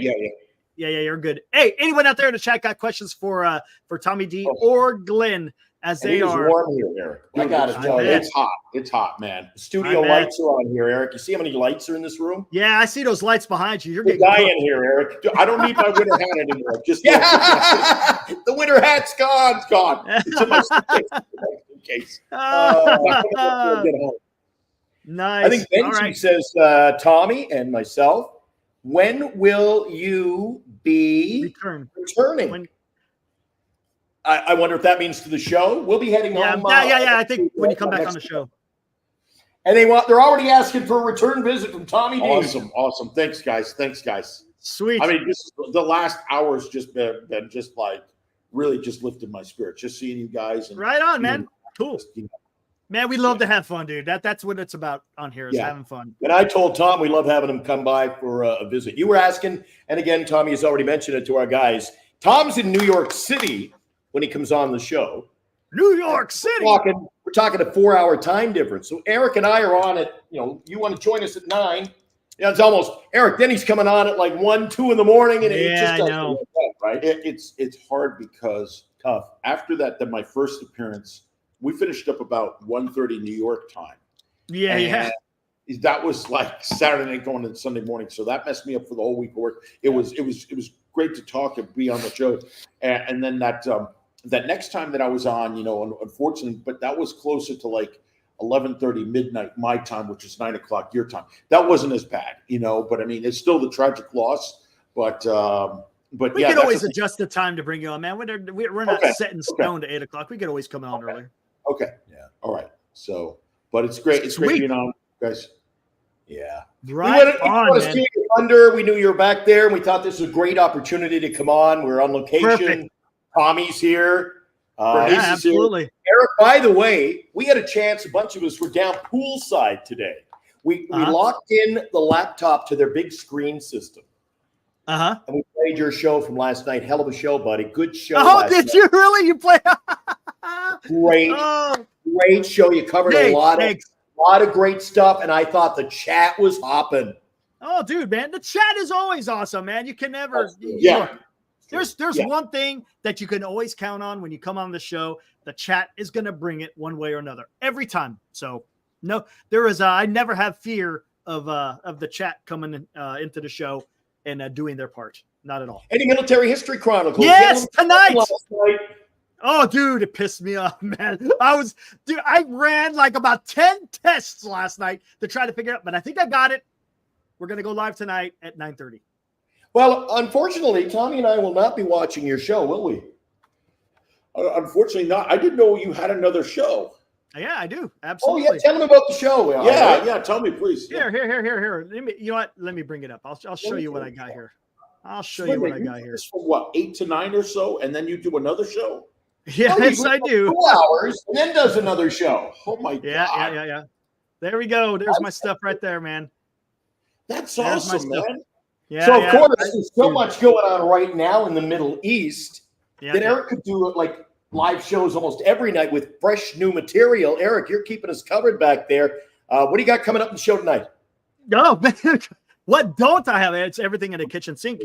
Yeah, you're good. Hey, anyone out there in the chat got questions for Tommy D or Glenn as they are? Warm here, Eric. I got to tell you, it's hot. It's hot, man. The studio lights are on here, Eric. You see how many lights are in this room? Yeah, I see those lights behind you. You're getting dying here, Eric. I don't need my winter hat anymore. Just the winter hat's gone. It's gone. It's in my in case. Nice. I think Benji says, Tommy and myself, when will you be returning? I wonder if that means to the show. We'll be heading home. Yeah. I think when you come back on the show. And they're already asking for a return visit from Tommy D. Awesome. Thanks, guys. Sweet. I mean, the last hour's just been just like really just lifted my spirit. Just seeing you guys. And, right on, man. Cool. Man, we love to have fun, dude. That's what it's about on here is having fun. And I told Tom we love having him come by for a visit. You were asking, and again, Tommy has already mentioned it to our guys. Tom's in New York City when he comes on the show. New York City. We're talking a 4-hour time difference. So Eric and I are on at, you want to join us at 9. Yeah, it's almost Eric. Then he's coming on at like 1, 2 in the morning, and it just doesn't work out, right? It's hard because tough. After that, my first appearance. We finished up about 1:30 New York time. Yeah. That was like Saturday night going into Sunday morning. So that messed me up for the whole week of work. It was great to talk and be on the show. And then that next time that I was on, unfortunately, but that was closer to like 11:30 midnight my time, which is 9 o'clock your time. That wasn't as bad, but I mean, it's still the tragic loss, but we could always adjust the time to bring you on, man. We're not set in stone to 8 o'clock. We could always come on earlier. Okay. Yeah. All right. So, but it's great. It's great being on, guys. Yeah. Right. We knew you were back there, and we thought this was a great opportunity to come on. We're on location. Perfect. Tommy's here. Absolutely. Here. Eric, by the way, we had a chance. A bunch of us were down poolside today. We locked in the laptop to their big screen system. And we played your show from last night. Hell of a show, buddy. Good show. Oh, did you really? You play? Great show. You covered a lot of great stuff, and I thought the chat was hopping. Oh, dude, man, the chat is always awesome, man. You can never. There's one thing that you can always count on when you come on the show. The chat is going to bring it one way or another every time. So no, I never have fear of the chat coming into the show and doing their part. Not at all. Any military history chronicles? Yes, tonight. Oh, dude, it pissed me off, man. I ran like about 10 tests last night to try to figure it out, but I think I got it. We're going to go live tonight at 9:30. Well, unfortunately, Tommy and I will not be watching your show, will we? Unfortunately not. I didn't know you had another show. Yeah, I do. Absolutely. Oh, yeah. Tell them about the show. Yeah. Tell me, please. Here. You know what? Let me bring it up. I'll show you what I got here. I'll show you what I got here. It's from what, 8 to 9 or so, and then you do another show? Yes, I do. 2 hours, and then does another show. Oh, my God. Yeah. There we go. There's my stuff right there, man. That's awesome, man. Yeah, so, of course, there's so much going on right now in the Middle East. Yeah, Then Eric could do like live shows almost every night with fresh new material. Eric, you're keeping us covered back there. What do you got coming up in the show tonight? Oh, man. What don't I have? It's everything in the kitchen sink.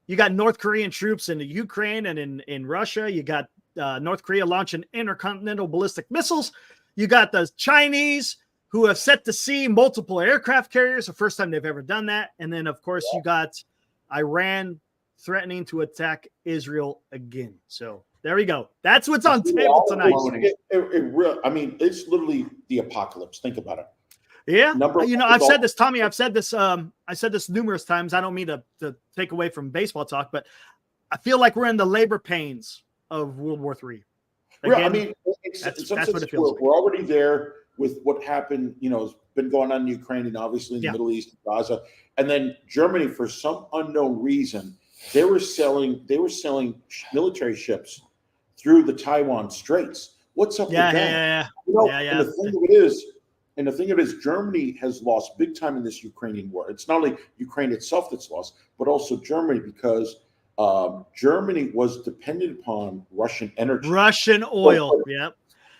You got North Korean troops in the Ukraine and in Russia. You got North Korea launching intercontinental ballistic missiles. You got the Chinese who have set to sea multiple aircraft carriers, the first time they've ever done that. And then, of course, you got Iran threatening to attack Israel again. So there we go. That's what's on table tonight. It's literally the apocalypse. Think about it. Yeah. I've said this, Tommy. I said this numerous times. I don't mean to take away from baseball talk, but I feel like we're in the labor pains of World War III. Again, that's what it feels like. We're already there with what happened, has been going on in Ukraine and obviously in the Middle East, Gaza. And then Germany, for some unknown reason, they were selling military ships through the Taiwan Straits. What's up with that? And the thing of it is, Germany has lost big time in this Ukrainian war. It's not only Ukraine itself that's lost, but also Germany, because Germany was dependent upon Russian energy, Russian oil.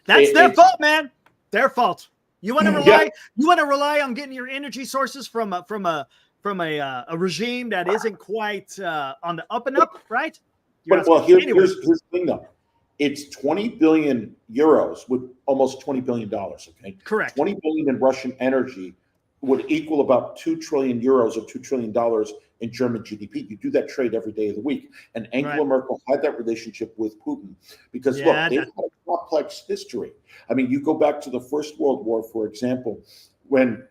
That's their fault, man. Their fault. You want to rely? You want to rely on getting your energy sources from a regime that isn't quite on the up and up, right? Here's the thing, though. It's 20 billion euros with almost $20 billion. Okay, correct. 20 billion in Russian energy would equal about 2 trillion euros or $2 trillion in German GDP. You do that trade every day of the week. And Angela Merkel had that relationship with Putin because, look, they've had a complex history. I mean, you go back to the First World War, for example, when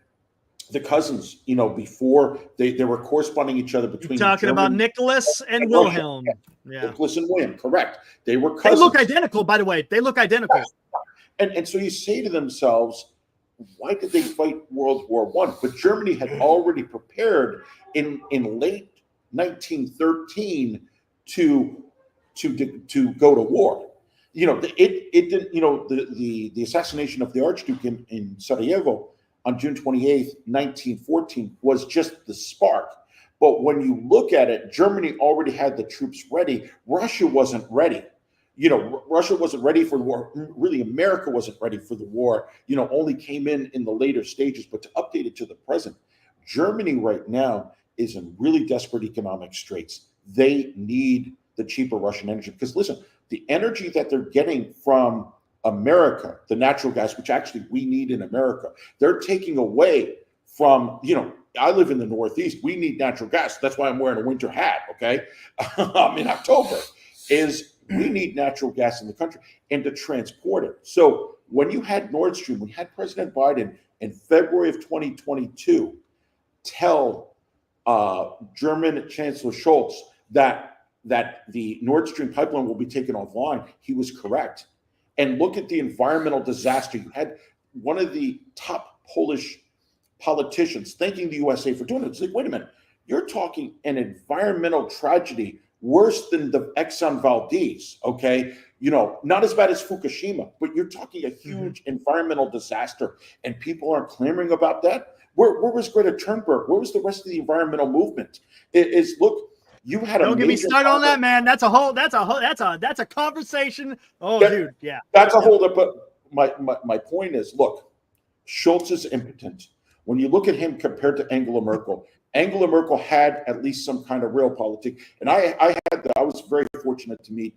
the cousins, before they were corresponding each other between. You're talking about Nicholas and Wilhelm. Yeah. Nicholas and William, correct. They were cousins. They look identical, by the way. They look identical. And so you say to themselves, why did they fight World War I? But Germany had already prepared in late 1913 to go to war. It didn't. The assassination of the Archduke in Sarajevo on June 28th, 1914 was just the spark. But when you look at it, Germany already had the troops ready. Russia wasn't ready. Russia wasn't ready for the war. Really, America wasn't ready for the war. Only came in the later stages. But to update it to the present, Germany right now is in really desperate economic straits. They need the cheaper Russian energy because, listen, the energy that they're getting from America, the natural gas, which actually we need in America, they're taking away from, I live in the Northeast. We need natural gas. That's why I'm wearing a winter hat, okay? In October, we need natural gas in the country and to transport it. So when you had Nord Stream, when you had President Biden in February of 2022 tell German Chancellor Scholz that the Nord Stream pipeline will be taken offline, he was correct. And look at the environmental disaster. You had one of the top Polish politicians thanking the USA for doing it. It's like, wait a minute, you're talking an environmental tragedy worse than the Exxon Valdez, okay? Not as bad as Fukushima, but you're talking a huge environmental disaster, and people aren't clamoring about that. Where was Greta Thunberg? Where was the rest of the environmental movement? Look, you had Don't get me started on that, man. That's a conversation. Oh, dude, yeah. That's a whole up. But my point is, look, Scholz is impotent. When you look at him compared to Angela Merkel had at least some kind of real politics. And I was very fortunate to meet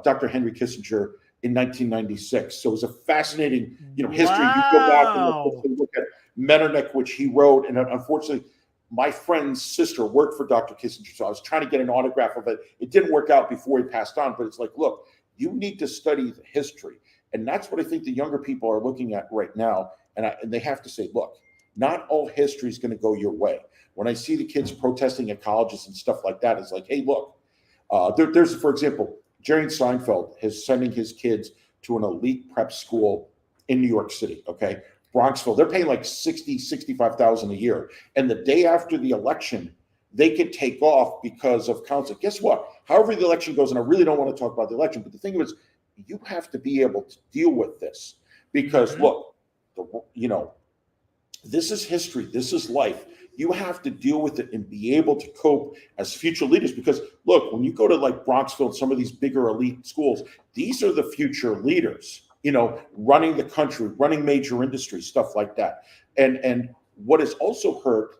Dr. Henry Kissinger in 1996. So it was a fascinating, history. Wow. You go back and look at Metternich, which he wrote, and unfortunately, my friend's sister worked for Dr. Kissinger, so I was trying to get an autograph of it. It didn't work out before he passed on, but it's like, look, you need to study the history. And that's what I think the younger people are looking at right now. And they have to say, look, not all history is going to go your way. When I see the kids protesting at colleges and stuff like that, it's like, hey, look, there's, for example, Jerry Seinfeld is sending his kids to an elite prep school in New York City, okay? Bronxville, they're paying like $65,000 a year. And the day after the election, they can take off because of council. Guess what? However the election goes, and I really don't want to talk about the election, but the thing is, you have to be able to deal with this because, look, this is history. This is life. You have to deal with it and be able to cope as future leaders. Because look, when you go to like Bronxville and some of these bigger elite schools, these are the future leaders, running the country, running major industries, stuff like that. And what has also hurt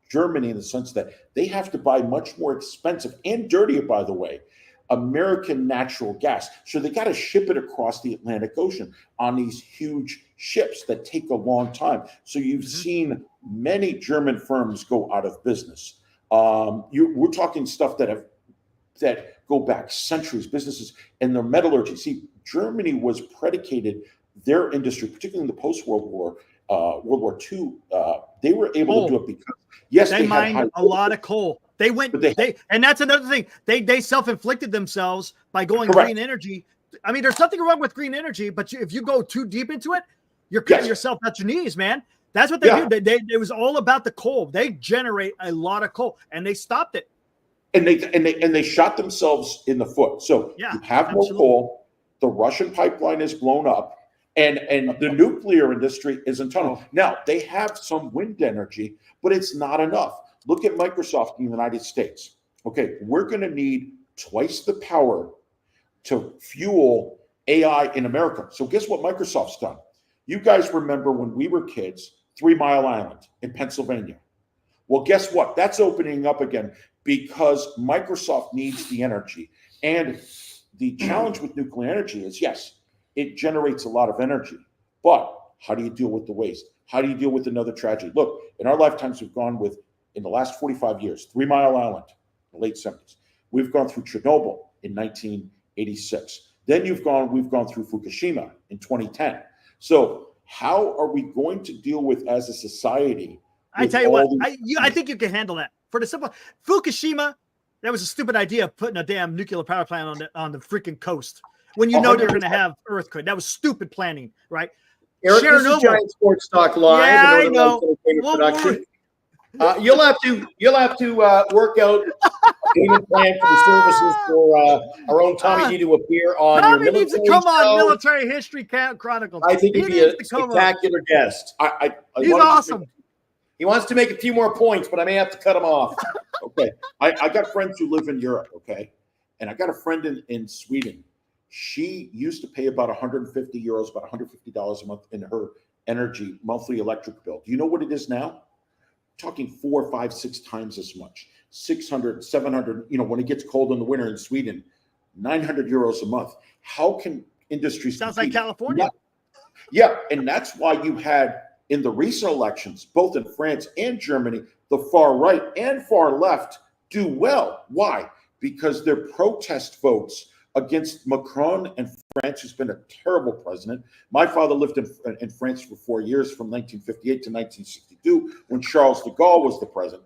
Germany in the sense that they have to buy much more expensive and dirtier, by the way, American natural gas. So they got to ship it across the Atlantic Ocean on these huge ships that take a long time. So you've seen many German firms go out of business. We're talking stuff that go back centuries, businesses and their metallurgy. See, Germany was predicated, their industry, particularly in the post-World War, World War II, they were able to do it because, yes, they mined a lot of coal. They went, and that's another thing. They self-inflicted themselves by going green energy. I mean, there's something wrong with green energy, but if you go too deep into it, you're cutting yourself at your knees, man. That's what they do. It was all about the coal. They generate a lot of coal, and they stopped it. And they shot themselves in the foot. So you have more coal. The Russian pipeline is blown up, and the nuclear industry is in tunnel. Now they have some wind energy, but it's not enough. Look at Microsoft in the United States. Okay, we're going to need twice the power to fuel AI in America. So guess what Microsoft's done? You guys remember when we were kids, 3 Mile Island in Pennsylvania. Well, guess what? That's opening up again because Microsoft needs the energy. And the challenge with nuclear energy is, yes, it generates a lot of energy, but how do you deal with the waste? How do you deal with another tragedy? Look, in our lifetimes, we've gone with, in the last 45 years, 3 Mile Island in the late 70s. We've gone through Chernobyl in 1986. Then we've gone through Fukushima in 2010. So how are we going to deal with, as a society? I tell you what, I think you can handle that. For the simple Fukushima, that was a stupid idea of putting a damn nuclear power plant on the freaking coast when you know you're going to have earthquake. That was stupid planning, right? Eric, this is Giant Sports Talk Live. Yeah, I know. You'll have to work out payment plan for the services for our own Tommy D to appear on your military needs to come show. on Military History Chronicles. I think he'd be a spectacular guest. He's awesome. He wants to make a few more points, but I may have to cut him off. Okay. I got friends who live in Europe, okay? And I got a friend in Sweden. She used to pay about 150 euros, about $150 a month in her energy monthly electric bill. Do you know what it is now? Talking 4, 5, 6 times as much. 600, 700, when it gets cold in the winter in Sweden, 900 euros a month. How can industries Sounds compete? Like California. Yeah, and that's why you had in the recent elections, both in France and Germany, the far right and far left do well. Why? Because they're protest votes against Macron and France, who's been a terrible president. My father lived in France for 4 years, from 1958 to 1962, when Charles de Gaulle was the president.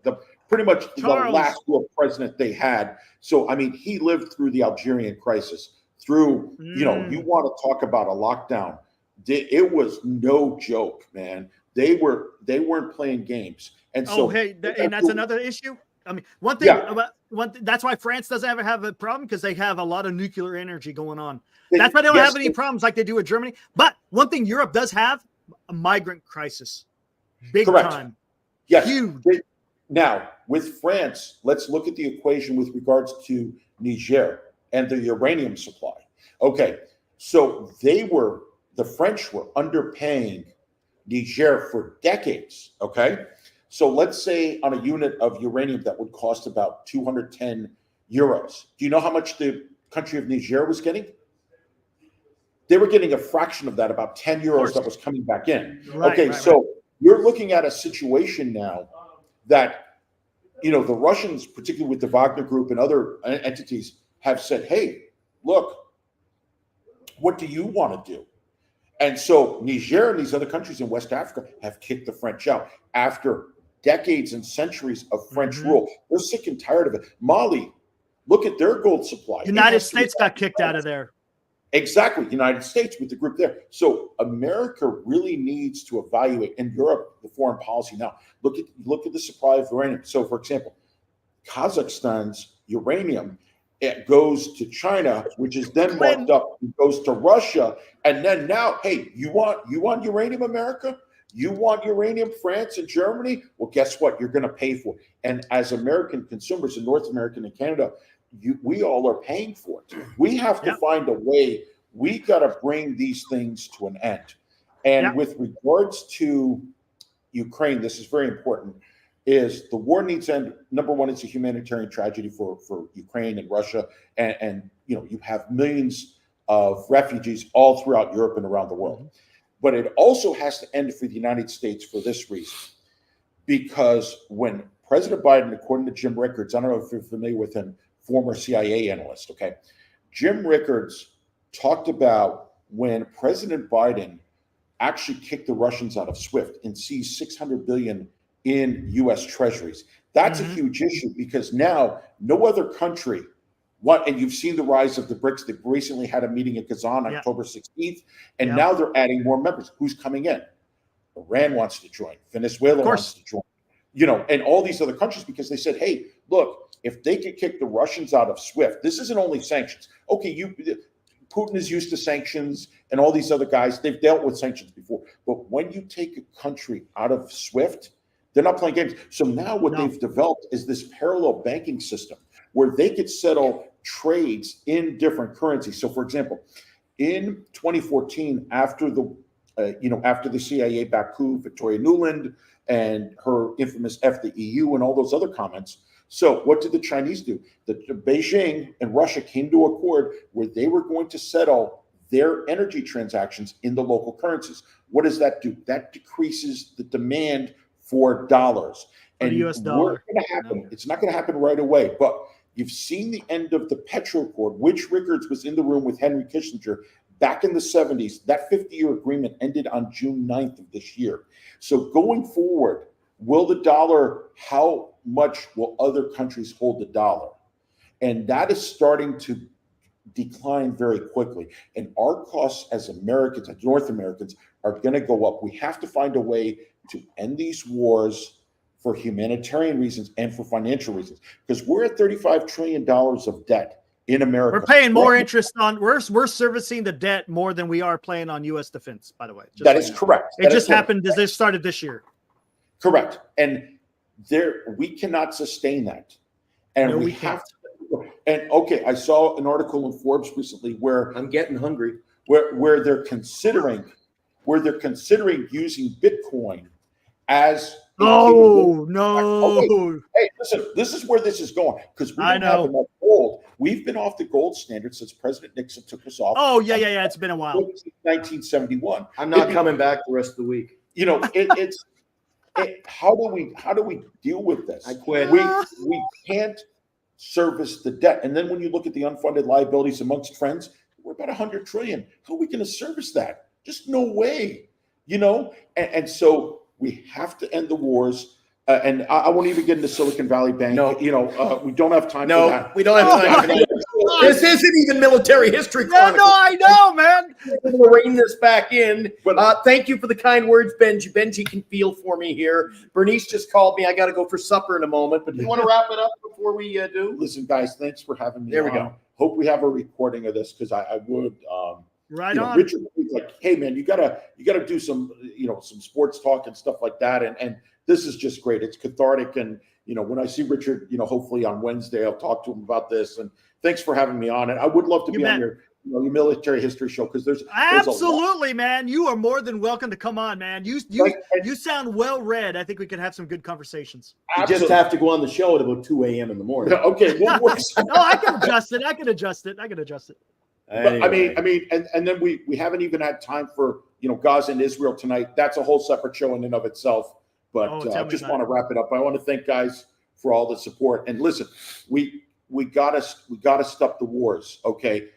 Pretty much the last real president they had. So, I mean, he lived through the Algerian crisis, through, you want to talk about a lockdown. It was no joke, man. They weren't playing games. And so, and that's another issue. I mean, one thing that's why France doesn't have a problem, because they have a lot of nuclear energy going on. That's why they don't have any problems like they do with Germany. But one thing Europe does have, a migrant crisis. Big time. Yes. Huge. Now, with France, let's look at the equation with regards to Niger and the uranium supply. Okay, so the French were underpaying Niger for decades, okay? So let's say on a unit of uranium that would cost about 210 euros. Do you know how much the country of Niger was getting? They were getting a fraction of that, about 10 euros that was coming back in. So you're looking at a situation now that, the Russians, particularly with the Wagner Group and other entities, have said, hey, look, what do you want to do? And so Niger and these other countries in West Africa have kicked the French out after decades and centuries of French rule. They're sick and tired of it. Mali, look at their gold supply. United States got kicked out of there. Exactly, United States with the group there. So America really needs to evaluate, in Europe, the foreign policy now. Look at the supply of uranium. So, for example, Kazakhstan's uranium, it goes to China, which is then marked up, and goes to Russia, and then now, hey, you want uranium, America? You want uranium, France and Germany? Well, guess what? You're going to pay for it. And as American consumers in North America and Canada, we all are paying for it. We have to find a way. We got to bring these things to an end. And with regards to Ukraine, this is very important, is the war needs to end. Number one, it's a humanitarian tragedy for Ukraine and Russia. And you have millions of refugees all throughout Europe and around the world. But it also has to end for the United States for this reason. Because when President Biden, according to Jim Rickards, I don't know if you're familiar with him, former CIA analyst, okay? Jim Rickards talked about when President Biden actually kicked the Russians out of SWIFT and seized $600 billion in U.S. treasuries. That's a huge issue because now no other country, and you've seen the rise of the BRICS. They recently had a meeting in Kazan October 16th, and now they're adding more members. Who's coming in? Iran wants to join. Venezuela wants to join. And all these other countries, because they said, hey, look, if they could kick the Russians out of SWIFT, this isn't only sanctions. Okay, Putin is used to sanctions and all these other guys, they've dealt with sanctions before. But when you take a country out of SWIFT, they're not playing games. So now what they've developed is this parallel banking system where they could settle trades in different currencies. So, for example, in 2014, after the CIA-backed coup, Victoria Nuland and her infamous F the EU and all those other comments. So what did the Chinese do? The Beijing and Russia came to accord where they were going to settle their energy transactions in the local currencies. What does that do? That decreases the demand for dollars. And the US dollar. It's not going to happen right away, but you've seen the end of the Petro Accord, which Rickards was in the room with Henry Kissinger back in the 70s. That 50-year agreement ended on June 9th of this year. So going forward, will the dollar, how much will other countries hold the dollar? And that is starting to decline very quickly. And our costs as Americans, as North Americans, are going to go up. We have to find a way to end these wars for humanitarian reasons and for financial reasons, because we're at $35 trillion of debt in America. We're paying more interest on, we're servicing the debt more than we are paying on U.S. defense, by the way. That is correct. It just happened, this started this year. Correct. And we cannot sustain that. And we have to. And okay, I saw an article in Forbes recently where I'm getting hungry, where they're considering using Bitcoin as no. Okay. Hey, listen, this is where this is going, because we don't have enough gold. We've been off the gold standard since President Nixon took us off. Oh, yeah. It's been a while. 1971. I'm not coming back the rest of the week. How do we deal with this? I quit. We can't service the debt. And then when you look at the unfunded liabilities amongst friends, we're about 100 trillion. How are we going to service that? Just no way, and so we have to end the wars. And I won't even get into Silicon Valley Bank. No. We don't have time for that. We don't have time for that. This isn't even military history. No, I know, man. We'll rein this back in. Thank you for the kind words, Benji. Benji can feel for me here. Bernice just called me. I got to go for supper in a moment. But do you want to wrap it up before we do? Listen, guys, thanks for having me. There we go. Hope we have a recording of this, because I would. Right on. Richard was like, hey man, you gotta do some some sports talk and stuff like that, and this is just great. It's cathartic, and when I see Richard, hopefully on Wednesday I'll talk to him about this. And thanks for having me on. And I would love to be on your military history show, because there's absolutely, man. You are more than welcome to come on, man. You sound well read. I think we could have some good conversations. You just have to go on the show at about 2 a.m. in the morning. Okay, we'll work. No, I can adjust it. But I mean, and then we haven't even had time for Gaza and Israel tonight. That's a whole separate show in and of itself. But I just want to wrap it up. I want to thank guys for all the support. And listen, we gotta stop the wars. Okay,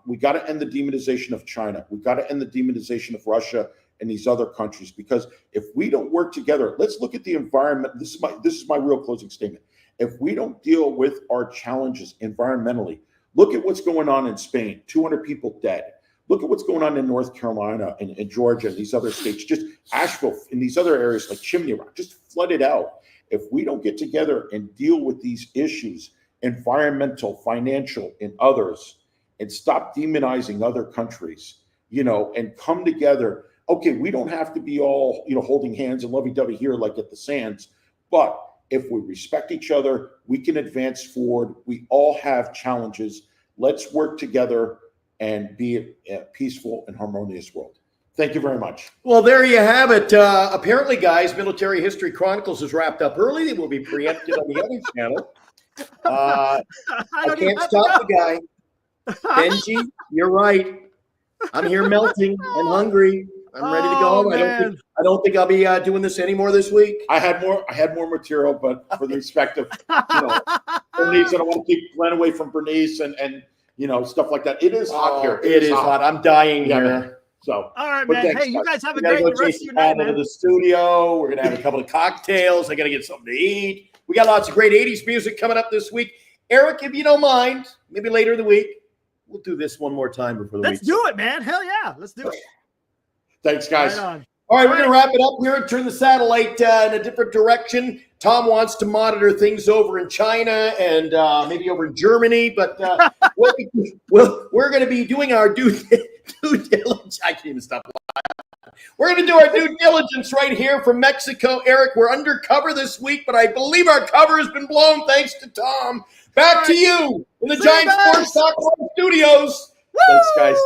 we gotta end the demonization of China. We gotta end the demonization of Russia and these other countries, because if we don't work together, let's look at the environment. This is my real closing statement. If we don't deal with our challenges environmentally. Look at what's going on in Spain, 200 people dead. Look at what's going on in North Carolina and Georgia and these other states, just Asheville and these other areas like Chimney Rock, just flooded out. If we don't get together and deal with these issues, environmental, financial, and others, and stop demonizing other countries, and come together, okay, we don't have to be all, holding hands and lovey-dovey here like at the Sands, but if we respect each other, we can advance forward. We all have challenges. Let's work together and be a peaceful and harmonious world. Thank you very much. Well, there you have it. Apparently, guys, Military History Chronicles is wrapped up early. It will be preempted on the other channel. I can't stop the guy. Benji, you're right. I'm here melting. I'm hungry. I'm ready to go home. I don't think I'll be doing this anymore this week. I had more material, but for the respect of Bernice, I don't want to keep Glenn away from Bernice and stuff like that. It is hot here. It is hot. I'm dying here. Man. So, all right, man. Thanks, hey, you guys have a great great rest of your night, man. To the studio. We're gonna have a couple of cocktails. I gotta get something to eat. We got lots of great '80s music coming up this week. Eric, if you don't mind, maybe later in the week, we'll do this one more time before the week. Let's do it, man. Hell yeah, let's do it. Thanks, guys. Right All right, we're going to wrap it up here and turn the satellite in a different direction. Tom wants to monitor things over in China and maybe over in Germany, but we're going to be doing our due diligence. I can't even stop. We're going to do our due diligence right here from Mexico. Eric, we're undercover this week, but I believe our cover has been blown thanks to Tom. Back to you in the Giant Sports Talk Studios. Woo! Thanks, guys.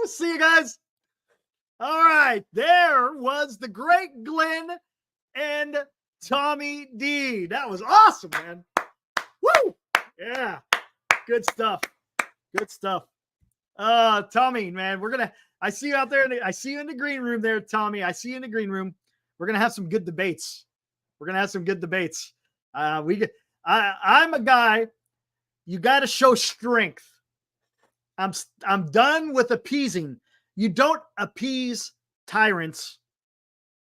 See you guys. All right, there was the great Glenn and Tommy D. That was awesome, man. Woo! Yeah, good stuff. Good stuff. Tommy, man, I see you out there. I see you in the green room there, Tommy. I see you in the green room. We're going to have some good debates. I'm a guy, you got to show strength. I'm done with appeasing. You don't appease tyrants.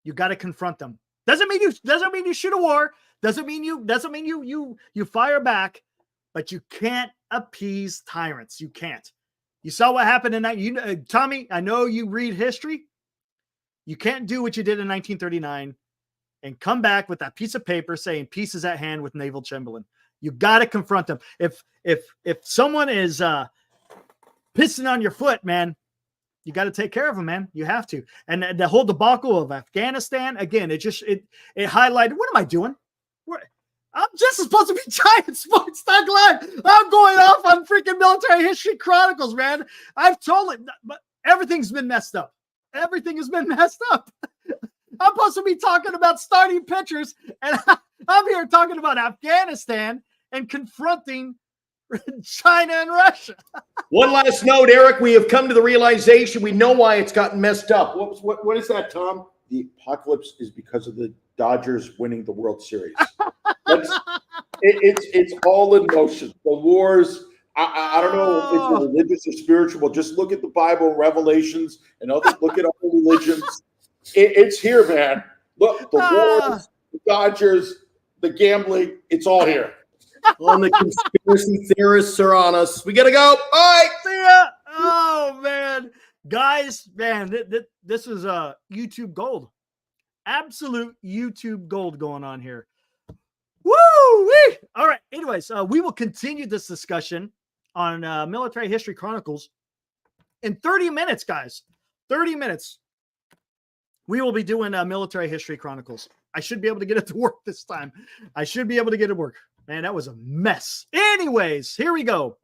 You got to confront them. Doesn't mean you shoot a war. Doesn't mean you fire back, but you can't appease tyrants. You can't. You saw what happened in that. Tommy, I know you read history. You can't do what you did in 1939 and come back with that piece of paper saying peace is at hand with Neville Chamberlain. You got to confront them. If someone is pissing on your foot, man, you got to take care of them, man. You have to. And the whole debacle of Afghanistan, again, it highlighted, what am I doing? I'm just supposed to be Giant Sports Talk Live. I'm going off on freaking Military History Chronicles, man. I've told it, but everything's been messed up. Everything has been messed up. I'm supposed to be talking about starting pitchers, and I'm here talking about Afghanistan and confronting China and Russia. One last note, Eric. We have come to the realization we know why it's gotten messed up. What is that, Tom? The apocalypse is because of the Dodgers winning the World Series. It's all in motion. The wars. I don't know if you're religious or spiritual. Just look at the Bible, Revelations, and look at other religions. It's here, man. Look, the wars, the Dodgers, the gambling. It's all here. On the conspiracy theorists are on us. We gotta go. All right. See ya. Oh man, guys, man, this is YouTube gold. Absolute YouTube gold going on here. Woo! All right. Anyways, we will continue this discussion on Military History Chronicles in 30 minutes, guys. 30 minutes. We will be doing Military History Chronicles. I should be able to get it to work this time. I should be able to get it to work. Man, that was a mess. Anyways, here we go.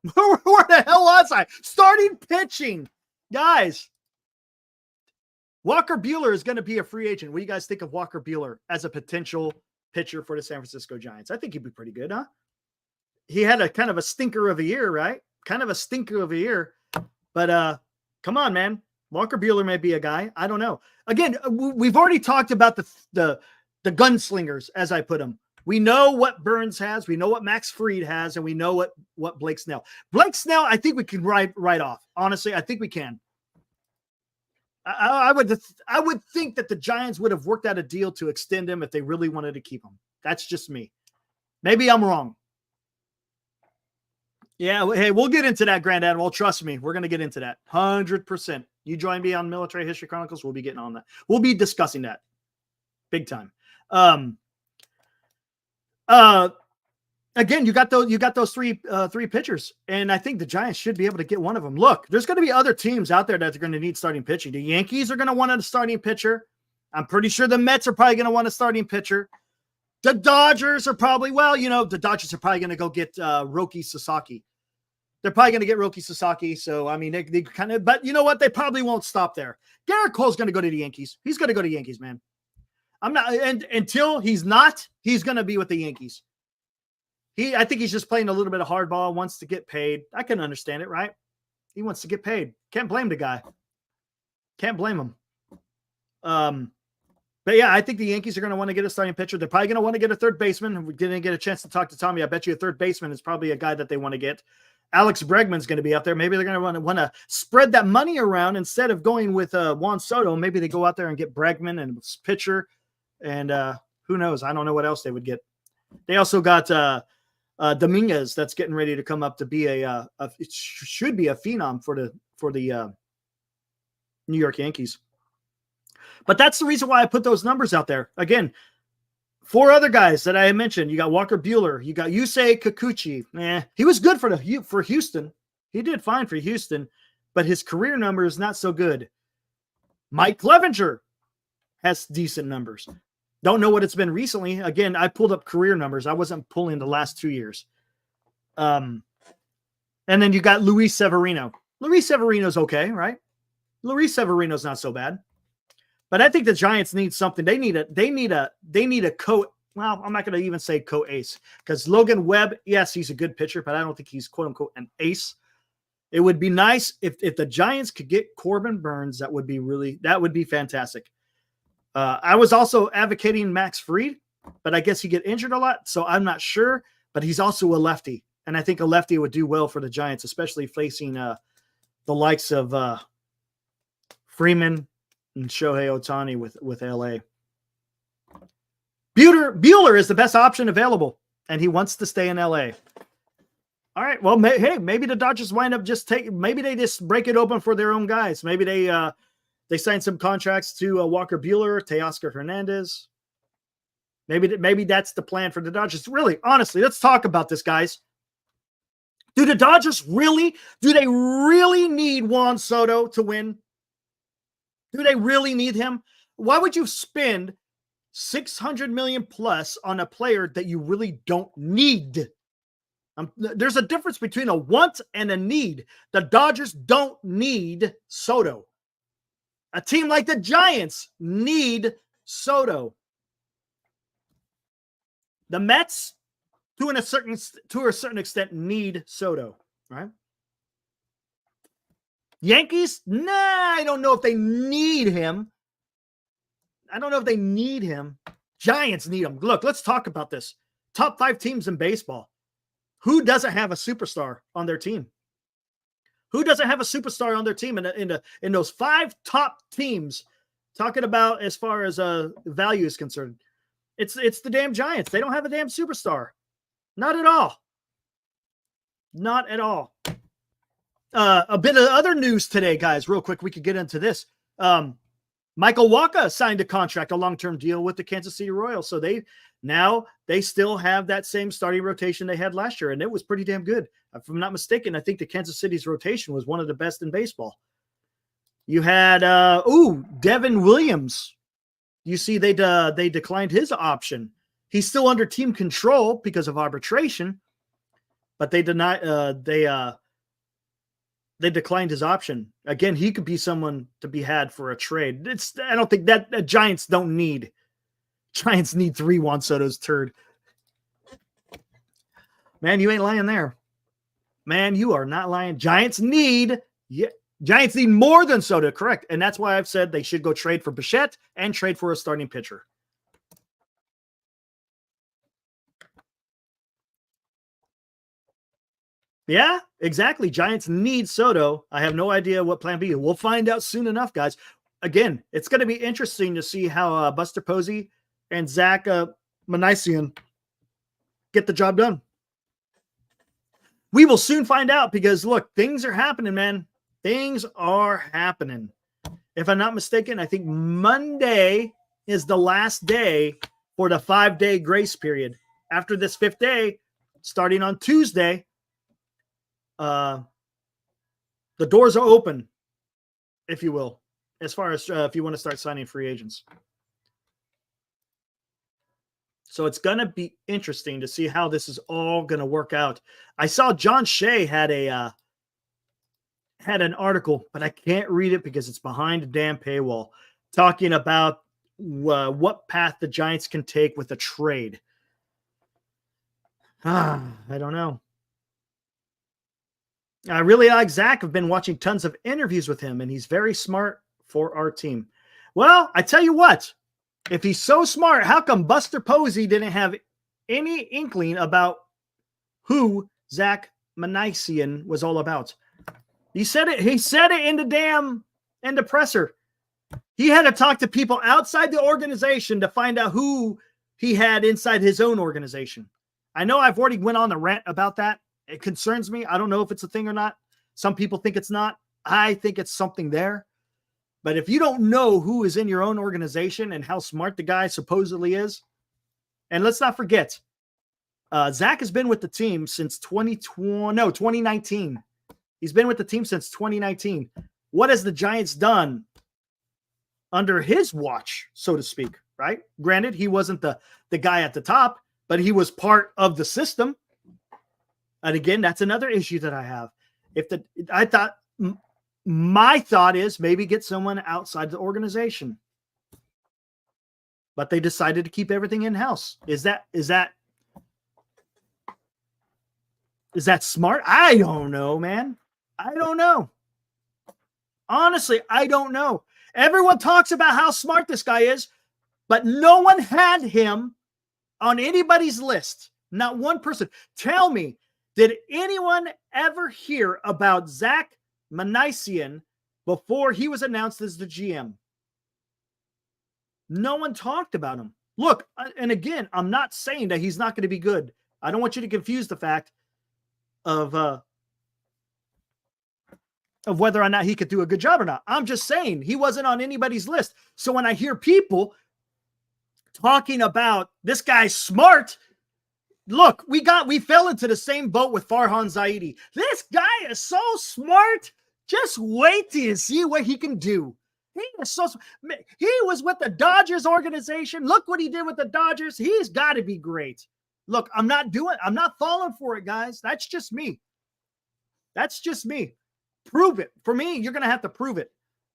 Where the hell was I? Starting pitching. Guys, Walker Buehler is going to be a free agent. What do you guys think of Walker Buehler as a potential pitcher for the San Francisco Giants? I think he'd be pretty good, huh? He had a kind of a stinker of a year, right? Kind of a stinker of a year. But come on, man. Walker Buehler may be a guy. I don't know. Again, we've already talked about the gunslingers, as I put them. We know what Burnes has. We know what Max Fried has, and we know what Blake Snell. Blake Snell, I think we can write off. Honestly, I think we can. I would think that the Giants would have worked out a deal to extend him if they really wanted to keep him. That's just me. Maybe I'm wrong. Yeah, hey, we'll get into that, Grand Admiral. Trust me, we're going to get into that 100%. You join me on Military History Chronicles, we'll be getting on that. We'll be discussing that big time. again, you got those three pitchers, and I think the Giants should be able to get one of them. Look, there's going to be other teams out there that are going to need starting pitching. The Yankees are going to want a starting pitcher. I'm pretty sure the Mets are probably going to want a starting pitcher. The Dodgers are probably, the Dodgers are probably going to go get Roki Sasaki. They're probably going to get Roki Sasaki. So, I mean, they kind of, but you know what? They probably won't stop there. Garrett Cole's going to go to the Yankees. He's going to go to the Yankees, man. I'm not, and until he's not, he's going to be with the Yankees. I think he's just playing a little bit of hardball, wants to get paid. I can understand it, right? He wants to get paid. Can't blame the guy. Can't blame him. But yeah, I think the Yankees are going to want to get a starting pitcher. They're probably going to want to get a third baseman. We didn't get a chance to talk to Tommy. I bet you a third baseman is probably a guy that they want to get. Alex Bregman's going to be out there. Maybe they're going to want to spread that money around instead of going with Juan Soto. Maybe they go out there and get Bregman and pitcher. And who knows? I don't know what else they would get. They also got Dominguez that's getting ready to come up to be it should be a phenom for the New York Yankees. But that's the reason why I put those numbers out there. Again, 4 other guys that I mentioned. You got Walker Buehler. You got Yusei Kikuchi. He was good for Houston. He did fine for Houston, but his career number is not so good. Mike Clevenger has decent numbers. Don't know what it's been recently. Again, I pulled up career numbers. I wasn't pulling the last 2 years. And then you got Luis Severino. Luis Severino's okay, right? Luis Severino's not so bad. But I think the Giants need something. They need a co. Well, I'm not going to even say co-ace because Logan Webb, yes, he's a good pitcher, but I don't think he's quote unquote an ace. It would be nice if the Giants could get Corbin Burnes. That would be fantastic. I was also advocating Max Fried, but I guess he get injured a lot, so I'm not sure. But he's also a lefty, and I think a lefty would do well for the Giants, especially facing the likes of Freeman and Shohei Ohtani with LA. Buehler is the best option available, and he wants to stay in LA. All right, well, maybe the Dodgers wind up maybe they just break it open for their own guys. Maybe they sign some contracts to Walker Buehler, Teoscar Hernandez. Maybe that's the plan for the Dodgers. Really, honestly, let's talk about this, guys. Do the Dodgers really need Juan Soto to win? Do they really need him? Why would you spend $600 million plus on a player that you really don't need? There's a difference between a want and a need. The Dodgers don't need Soto. A team like the Giants need Soto. The Mets, to a certain extent, need Soto, right? Yankees, I don't know if they need him. Giants need him. Look, let's talk about this. Top 5 teams in baseball. Who doesn't have a superstar on their team? Who doesn't have a superstar on their team in those 5 top teams? Talking about as far as value is concerned, it's the damn Giants. They don't have a damn superstar. Not at all. Not at all. A bit of other news today, guys, real quick. We could get into this. Michael Wacha signed a long-term deal with the Kansas City Royals. So they still have that same starting rotation they had last year, and it was pretty damn good. If I'm not mistaken, I think the Kansas City's rotation was one of the best in baseball. You had Devin Williams. You see, they declined his option. He's still under team control because of arbitration, but they declined his option. Again, he could be someone to be had for a trade. I don't think that Giants don't need. Giants need 3 Juan Soto's turd. Man, you ain't lying there. Man, you are not lying. Giants need more than Soto, correct. And that's why I've said they should go trade for Bichette and trade for a starting pitcher. Yeah, exactly. Giants need Soto. I have no idea what plan B. We'll find out soon enough, guys. Again, it's going to be interesting to see how Buster Posey and Zach Manisian get the job done. We will soon find out because, look, things are happening, man. Things are happening. If I'm not mistaken, I think Monday is the last day for the 5-day grace period. After this 5th day, starting on Tuesday, the doors are open, if you will, as far as if you want to start signing free agents. So it's going to be interesting to see how this is all going to work out. I saw John Shea had an article, but I can't read it because it's behind a damn paywall, talking about what path the Giants can take with a trade. I don't know. I really like Zach. I've been watching tons of interviews with him, and he's very smart for our team. Well, I tell you what, if he's so smart, how come Buster Posey didn't have any inkling about who Zach Manasian was all about? He said it in the presser. He had to talk to people outside the organization to find out who he had inside his own organization. I know I've already went on the rant about that. It concerns me. I don't know if it's a thing or not. Some people think it's not. I think it's something there. But if you don't know who is in your own organization and how smart the guy supposedly is, and let's not forget, Zach has been with the team since 2019. He's been with the team since 2019. What has the Giants done under his watch, so to speak, right? Granted, he wasn't the guy at the top, but he was part of the system. And again, that's another issue that I have. My thought is maybe get someone outside the organization, but they decided to keep everything in-house. Is that smart? I don't know, man. I don't know. Honestly, I don't know. Everyone talks about how smart this guy is, but no one had him on anybody's list. Not one person. Tell me, did anyone ever hear about Zach Manasian before he was announced as the GM? No one talked about him. Look, and again, I'm not saying that he's not going to be good. I don't want you to confuse the fact of whether or not he could do a good job or not. I'm just saying he wasn't on anybody's list. So when I hear people talking about this guy's smart, look, we fell into the same boat with Farhan Zaidi. This guy is so smart. Just wait till you see what he can do. He was with the Dodgers organization. Look what he did with the Dodgers. He's got to be great. Look, I'm not falling for it, guys. That's just me. Prove it. For me, you're going to have to prove it.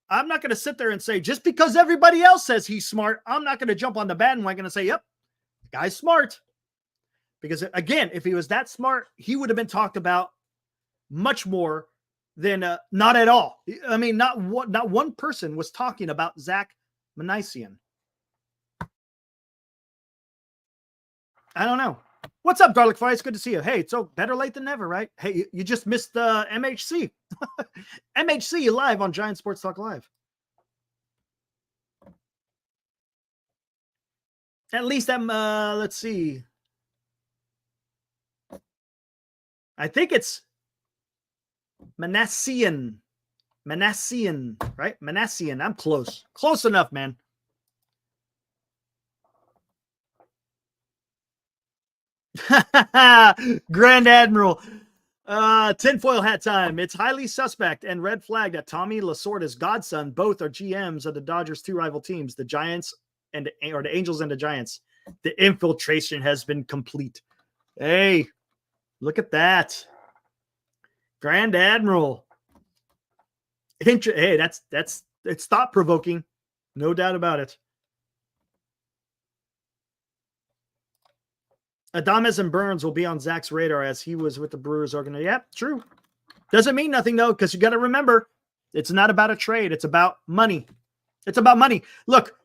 I'm not going to sit there and say, just because everybody else says he's smart, I'm not going to jump on the bandwagon and say, yep, the guy's smart. Because again, if he was that smart, he would have been talked about much more than not at all. I mean, not one person was talking about Zach Manasian. I don't know. What's up, Garlic Fry? It's good to see you. Hey, so better late than never, right? Hey, you just missed MHC. MHC live on Giant Sports Talk Live. At least I'm, let's see. I think it's Manasian, right? Manasian. I'm close. Close enough, man. Grand Admiral. Tinfoil hat time. It's highly suspect and red flag that Tommy Lasorda's godson both are GMs of the Dodgers' two rival teams, the Giants or the Angels and the Giants. The infiltration has been complete. Hey, look at that. Grand Admiral. Hey, it's thought-provoking. No doubt about it. Adames and Burnes will be on Zach's radar as he was with the Brewers organization. Yeah, true. Doesn't mean nothing, though, because you got to remember, it's not about a trade. It's about money. It's about money. Look,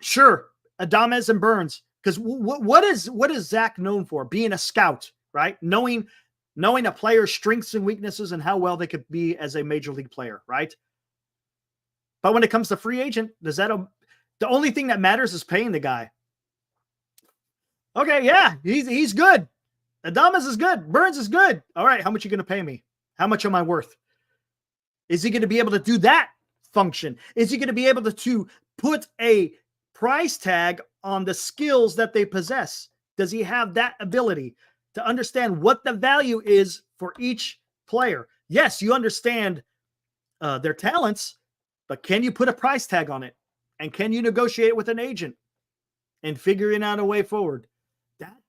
sure, Adames and Burnes, because what is Zach known for? Being a scout, right? Knowing a player's strengths and weaknesses and how well they could be as a major league player, right? But when it comes to free agent, the only thing that matters is paying the guy. Okay, yeah, he's good. Adames is good. Burnes is good. All right, how much are you going to pay me? How much am I worth? Is he going to be able to do that function? Is he going to be able to put a price tag on the skills that they possess? Does he have that ability? to understand what the value is for each player. Yes, you understand their talents, but can you put a price tag on it? And can you negotiate with an agent and figuring out a way forward?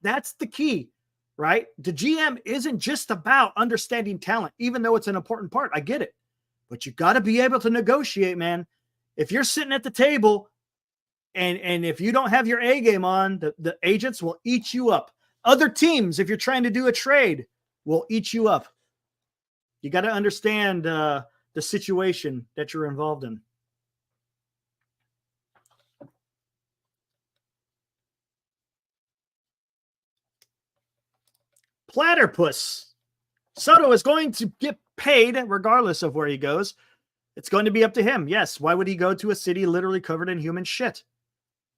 That's the key, right? The GM isn't just about understanding talent, even though it's an important part. I get it. But you got to be able to negotiate, man. If you're sitting at the table and if you don't have your A game on, the agents will eat you up. Other teams, if you're trying to do a trade, will eat you up. You got to understand the situation that you're involved in. Platypus. Soto is going to get paid regardless of where he goes. It's going to be up to him. Yes. Why would he go to a city literally covered in human shit?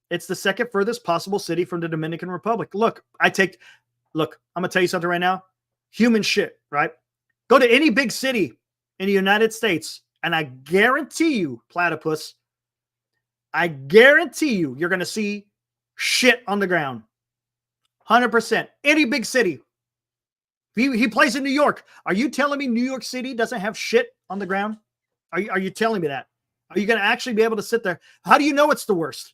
It's the second furthest possible city from the Dominican Republic. Look, I'm going to tell you something right now. Human shit, right? Go to any big city in the United States, and I guarantee you, Platypus, I guarantee you're going to see shit on the ground. 100%. Any big city. He plays in New York. Are you telling me New York City doesn't have shit on the ground? Are you telling me that? Are you going to actually be able to sit there? How do you know it's the worst?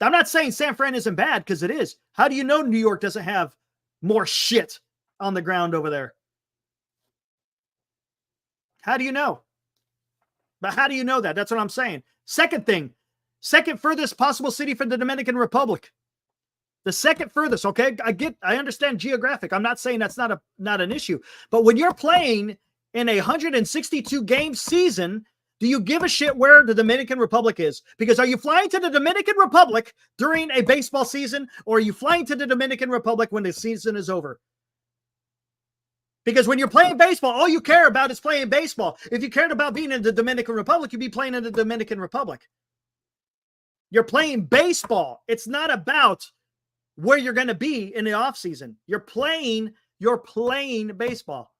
I'm not saying San Fran isn't bad, because it is. How do you know New York doesn't have more shit on the ground over there? How do you know? But how do you know that? That's what I'm saying. Second thing, second furthest possible city for the Dominican Republic. The second furthest, okay? I understand geographic. I'm not saying that's not an issue. But when you're playing in a 162 game season, do you give a shit where the Dominican Republic is? Because are you flying to the Dominican Republic during a baseball season, or are you flying to the Dominican Republic when the season is over? Because when you're playing baseball, all you care about is playing baseball. If you cared about being in the Dominican Republic, you'd be playing in the Dominican Republic. You're playing baseball. It's not about where you're going to be in the off season. You're playing baseball.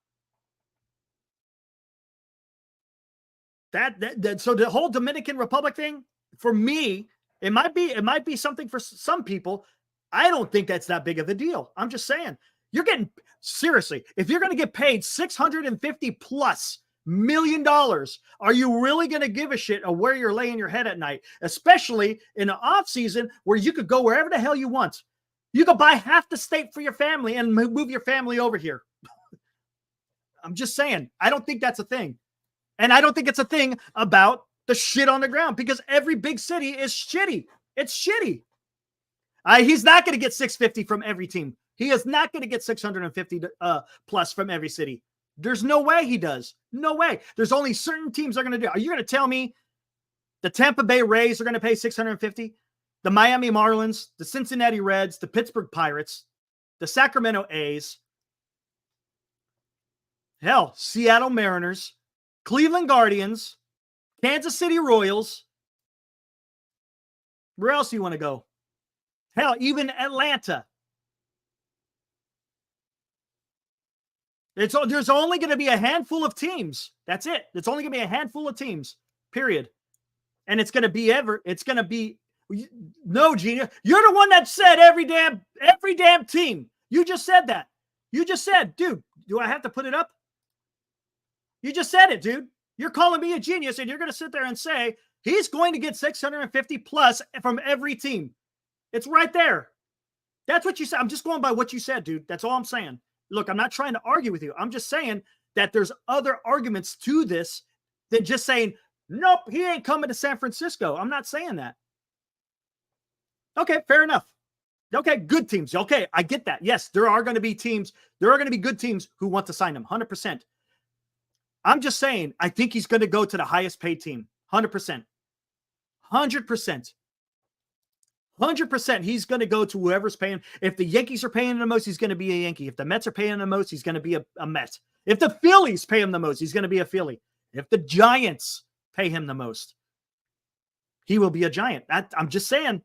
So the whole Dominican Republic thing, for me, it might be something for some people. I don't think that's that big of a deal. I'm just saying, you're getting, seriously, if you're going to get paid $650+ million, are you really going to give a shit of where you're laying your head at night, especially in the off season where you could go wherever the hell you want? You could buy half the state for your family and move your family over here. I'm just saying, I don't think that's a thing. And I don't think it's a thing about the shit on the ground, because every big city is shitty. It's shitty. He's not going to get 650 from every team. He is not going to get 650 plus from every city. There's no way he does. No way. There's only certain teams that are going to do. Are you going to tell me the Tampa Bay Rays are going to pay 650? The Miami Marlins, the Cincinnati Reds, the Pittsburgh Pirates, the Sacramento A's, hell, Seattle Mariners, Cleveland Guardians, Kansas City Royals. Where else do you want to go? Hell, even Atlanta. There's only going to be a handful of teams. That's it. It's only going to be a handful of teams, period. And it's going to be no, Gina. You're the one that said every damn team. You just said that. You just said, dude, do I have to put it up? You just said it, dude. You're calling me a genius, and you're going to sit there and say he's going to get 650 plus from every team. It's right there. That's what you said. I'm just going by what you said, dude. That's all I'm saying. Look, I'm not trying to argue with you. I'm just saying that there's other arguments to this than just saying, nope, he ain't coming to San Francisco. I'm not saying that. Okay, fair enough. Okay, good teams. Okay, I get that. Yes, there are going to be teams. There are going to be good teams who want to sign him, 100%. I'm just saying, I think he's going to go to the highest paid team, 100%. 100%. 100%. He's going to go to whoever's paying. If the Yankees are paying him the most, he's going to be a Yankee. If the Mets are paying him the most, he's going to be a Met. If the Phillies pay him the most, he's going to be a Philly. If the Giants pay him the most, he will be a Giant. I'm just saying.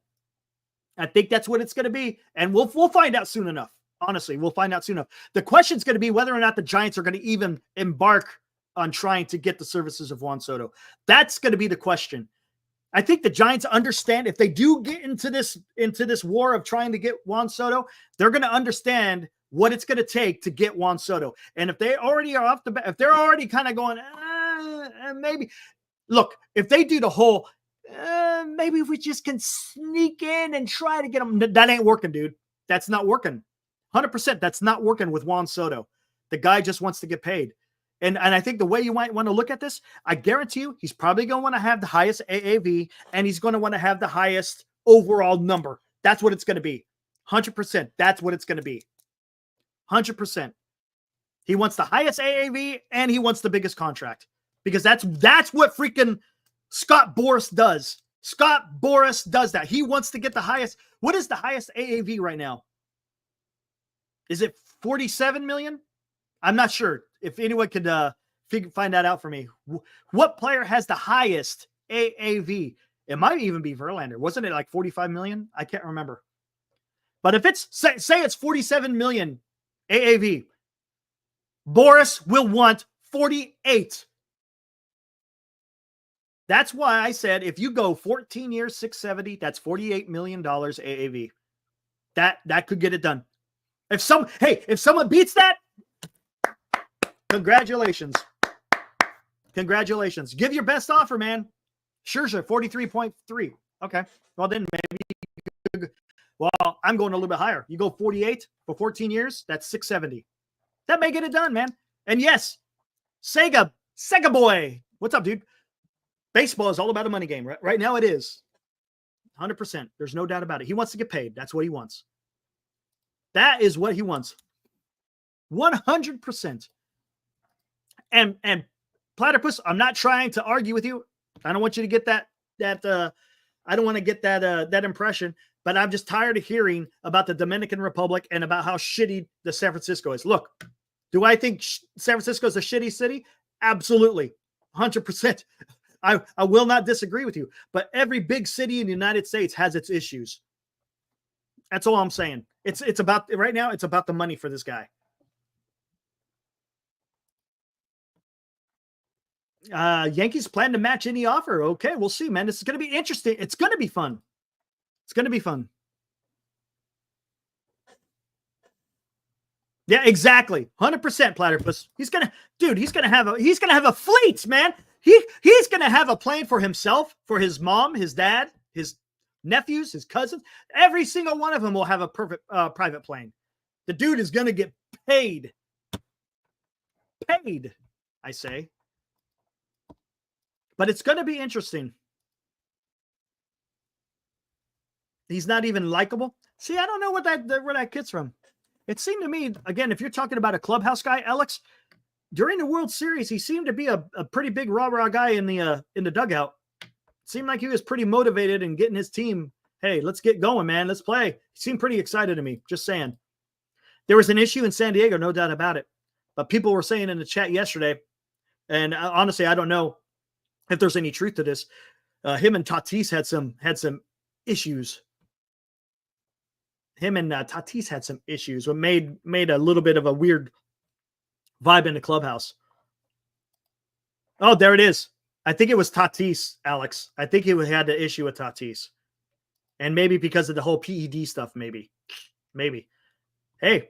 I think that's what it's going to be. And we'll find out soon enough. Honestly, we'll find out soon enough. The question is going to be whether or not the Giants are going to even embark on trying to get the services of Juan Soto. That's going to be the question. I think the Giants understand if they do get into this war of trying to get Juan Soto, they're going to understand what it's going to take to get Juan Soto. And if they already are off the bat, if they're already kind of going, maybe, look, if they do the whole, maybe we just can sneak in and try to get them, that ain't working, dude. That's not working. 100%. That's not working with Juan Soto. The guy just wants to get paid. And I think the way you might want to look at this, I guarantee you, he's probably going to want to have the highest AAV, and he's going to want to have the highest overall number. That's what it's going to be. 100%. That's what it's going to be. 100%. He wants the highest AAV, and he wants the biggest contract, because that's what freaking Scott Boras does. Scott Boras does that. He wants to get the highest. What is the highest AAV right now? Is it 47 million? I'm not sure. If anyone could find that out for me. What player has the highest AAV? It might even be Verlander. Wasn't it like 45 million? I can't remember. But if it's, say it's 47 million AAV, Boras will want 48. That's why I said if you go 14 years, 670, that's $48 million AAV. That could get it done. If someone beats that, congratulations. Congratulations. Give your best offer, man. Scherzer, 43.3. Okay. Well, then maybe, well, I'm going a little bit higher. You go 48 for 14 years, that's 670. That may get it done, man. And yes, Sega boy. What's up, dude? Baseball is all about a money game. Right now it is. 100%. There's no doubt about it. He wants to get paid. That's what he wants. That is what he wants. 100%. And Platypus, I'm not trying to argue with you. I don't want you to get that I don't want to get that impression, but I'm just tired of hearing about the Dominican Republic and about how shitty the San Francisco is. Look, do I think San Francisco is a shitty city? Absolutely. 100%. I will not disagree with you, but every big city in the United States has its issues. That's all I'm saying. It's about right now. It's about the money for this guy. Yankees plan to match any offer. Okay, we'll see, man. This is going to be interesting. It's going to be fun. It's going to be fun. Yeah, exactly. 100% Platypus. He's going to have a fleet, man. He's going to have a plane for himself, for his mom, his dad, his nephews, his cousins. Every single one of them will have a perfect private plane. The dude is going to get paid. Paid, I say. But it's going to be interesting. He's not even likable. See, I don't know where that kid's from. It seemed to me, again, if you're talking about a clubhouse guy, Alex, during the World Series, he seemed to be a pretty big rah-rah guy in the dugout. Seemed like he was pretty motivated and getting his team, hey, let's get going, man. Let's play. He seemed pretty excited to me, just saying. There was an issue in San Diego, no doubt about it. But people were saying in the chat yesterday, and honestly, I don't know if there's any truth to this. Him and Tatis had some issues. Him and Tatis had some issues. What made a little bit of a weird vibe in the clubhouse. Oh, there it is. I think it was Tatis, Alex. I think he had the issue with Tatis. And maybe because of the whole PED stuff, maybe. Hey,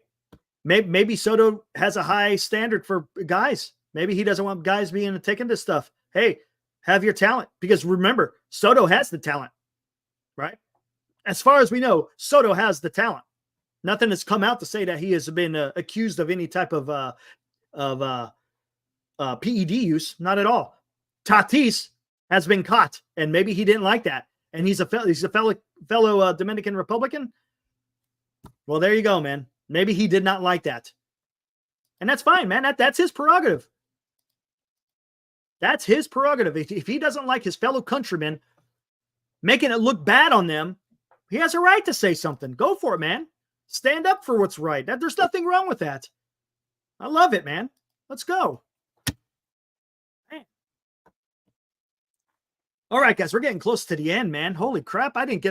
maybe Soto has a high standard for guys. Maybe he doesn't want guys being taken to stuff. Hey, have your talent. Because remember, Soto has the talent, right? As far as we know, Soto has the talent. Nothing has come out to say that he has been accused of any type of PED use. Not at all. Tatis has been caught, and maybe he didn't like that. And he's a fellow Dominican Republican. Well, there you go, man. Maybe he did not like that. And that's fine, man. That's his prerogative. That's his prerogative. If he doesn't like his fellow countrymen making it look bad on them, he has a right to say something. Go for it, man. Stand up for what's right. There's nothing wrong with that. I love it, man. Let's go. Man. All right, guys, we're getting close to the end, man. Holy crap. I didn't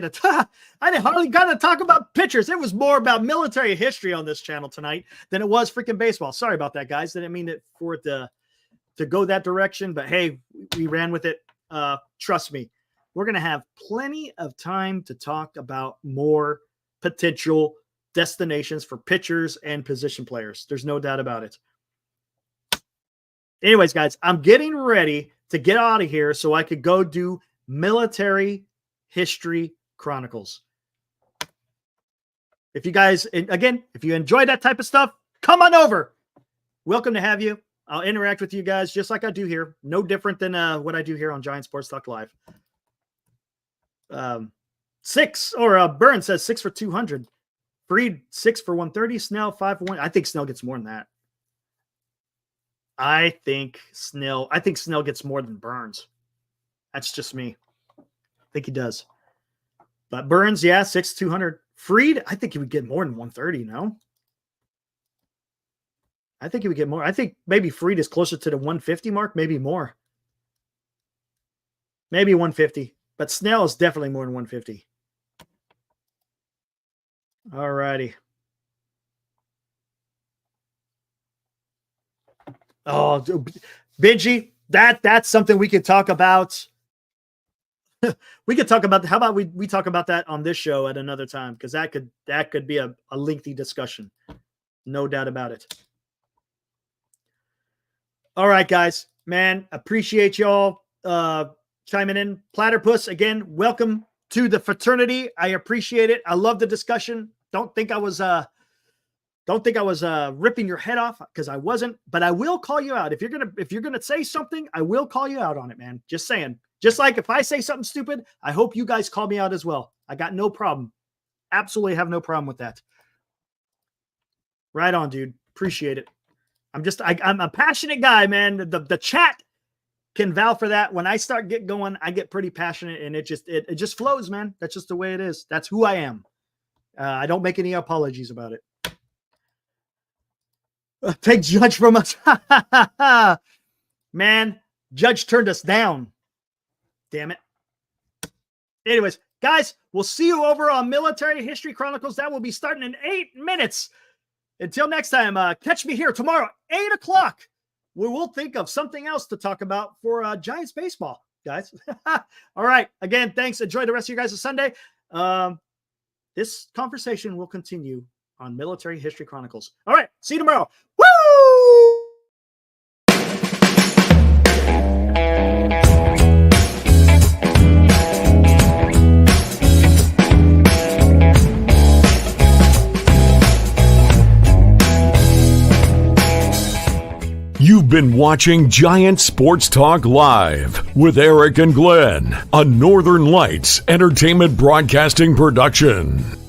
hardly got to talk about pitchers. It was more about military history on this channel tonight than it was freaking baseball. Sorry about that, guys. Didn't mean for it to go that direction, but hey, we ran with it. Trust me. We're going to have plenty of time to talk about more potential destinations for pitchers and position players. There's no doubt about it. Anyways, guys, I'm getting ready to get out of here so I could go do Military History Chronicles. If you guys, again, if you enjoy that type of stuff, come on over. Welcome to have you. I'll interact with you guys just like I do here. No different than what I do here on Giant Sports Talk Live. Burns says 6 for 200. Fried 6 for 130. Snell 5 for 1. I think Snell gets more than that. I think Snell gets more than Burns. That's just me. I think he does. But Burns, yeah, 6 200. Fried, I think he would get more than 130, no? I think he would get more. I think maybe Fried is closer to the 150 mark, maybe more. Maybe 150. But Snell is definitely more than 150. All righty. Oh, Benji, that's something we could talk about. We could talk about. How about we talk about that on this show at another time? Because that could be a lengthy discussion. No doubt about it. All right, guys, man, appreciate y'all chiming in. Platypus, again, welcome to the fraternity. I appreciate it. I love the discussion. Don't think I was ripping your head off, because I wasn't, but I will call you out. If you're gonna say something, I will call you out on it, man. Just saying. Just like if I say something stupid, I hope you guys call me out as well. I got no problem. Absolutely have no problem with that. Right on, dude. Appreciate it. I'm a passionate guy, man. The chat can vouch for that. When I start get going, I get pretty passionate, and it just flows, man. That's just the way it is. That's who I am. I don't make any apologies about it. Take Judge from us. Man, Judge turned us down. Damn it. Anyways, guys, we'll see you over on Military History Chronicles. That will be starting in 8 minutes. Until next time, catch me here tomorrow, 8 o'clock. We will think of something else to talk about for Giants baseball, guys. All right. Again, thanks. Enjoy the rest of your guys' Sunday. This conversation will continue on Military History Chronicles. All right. See you tomorrow. Woo! You've been watching Giant Sports Talk Live with Eric and Glenn, a Northern Lights Entertainment Broadcasting production.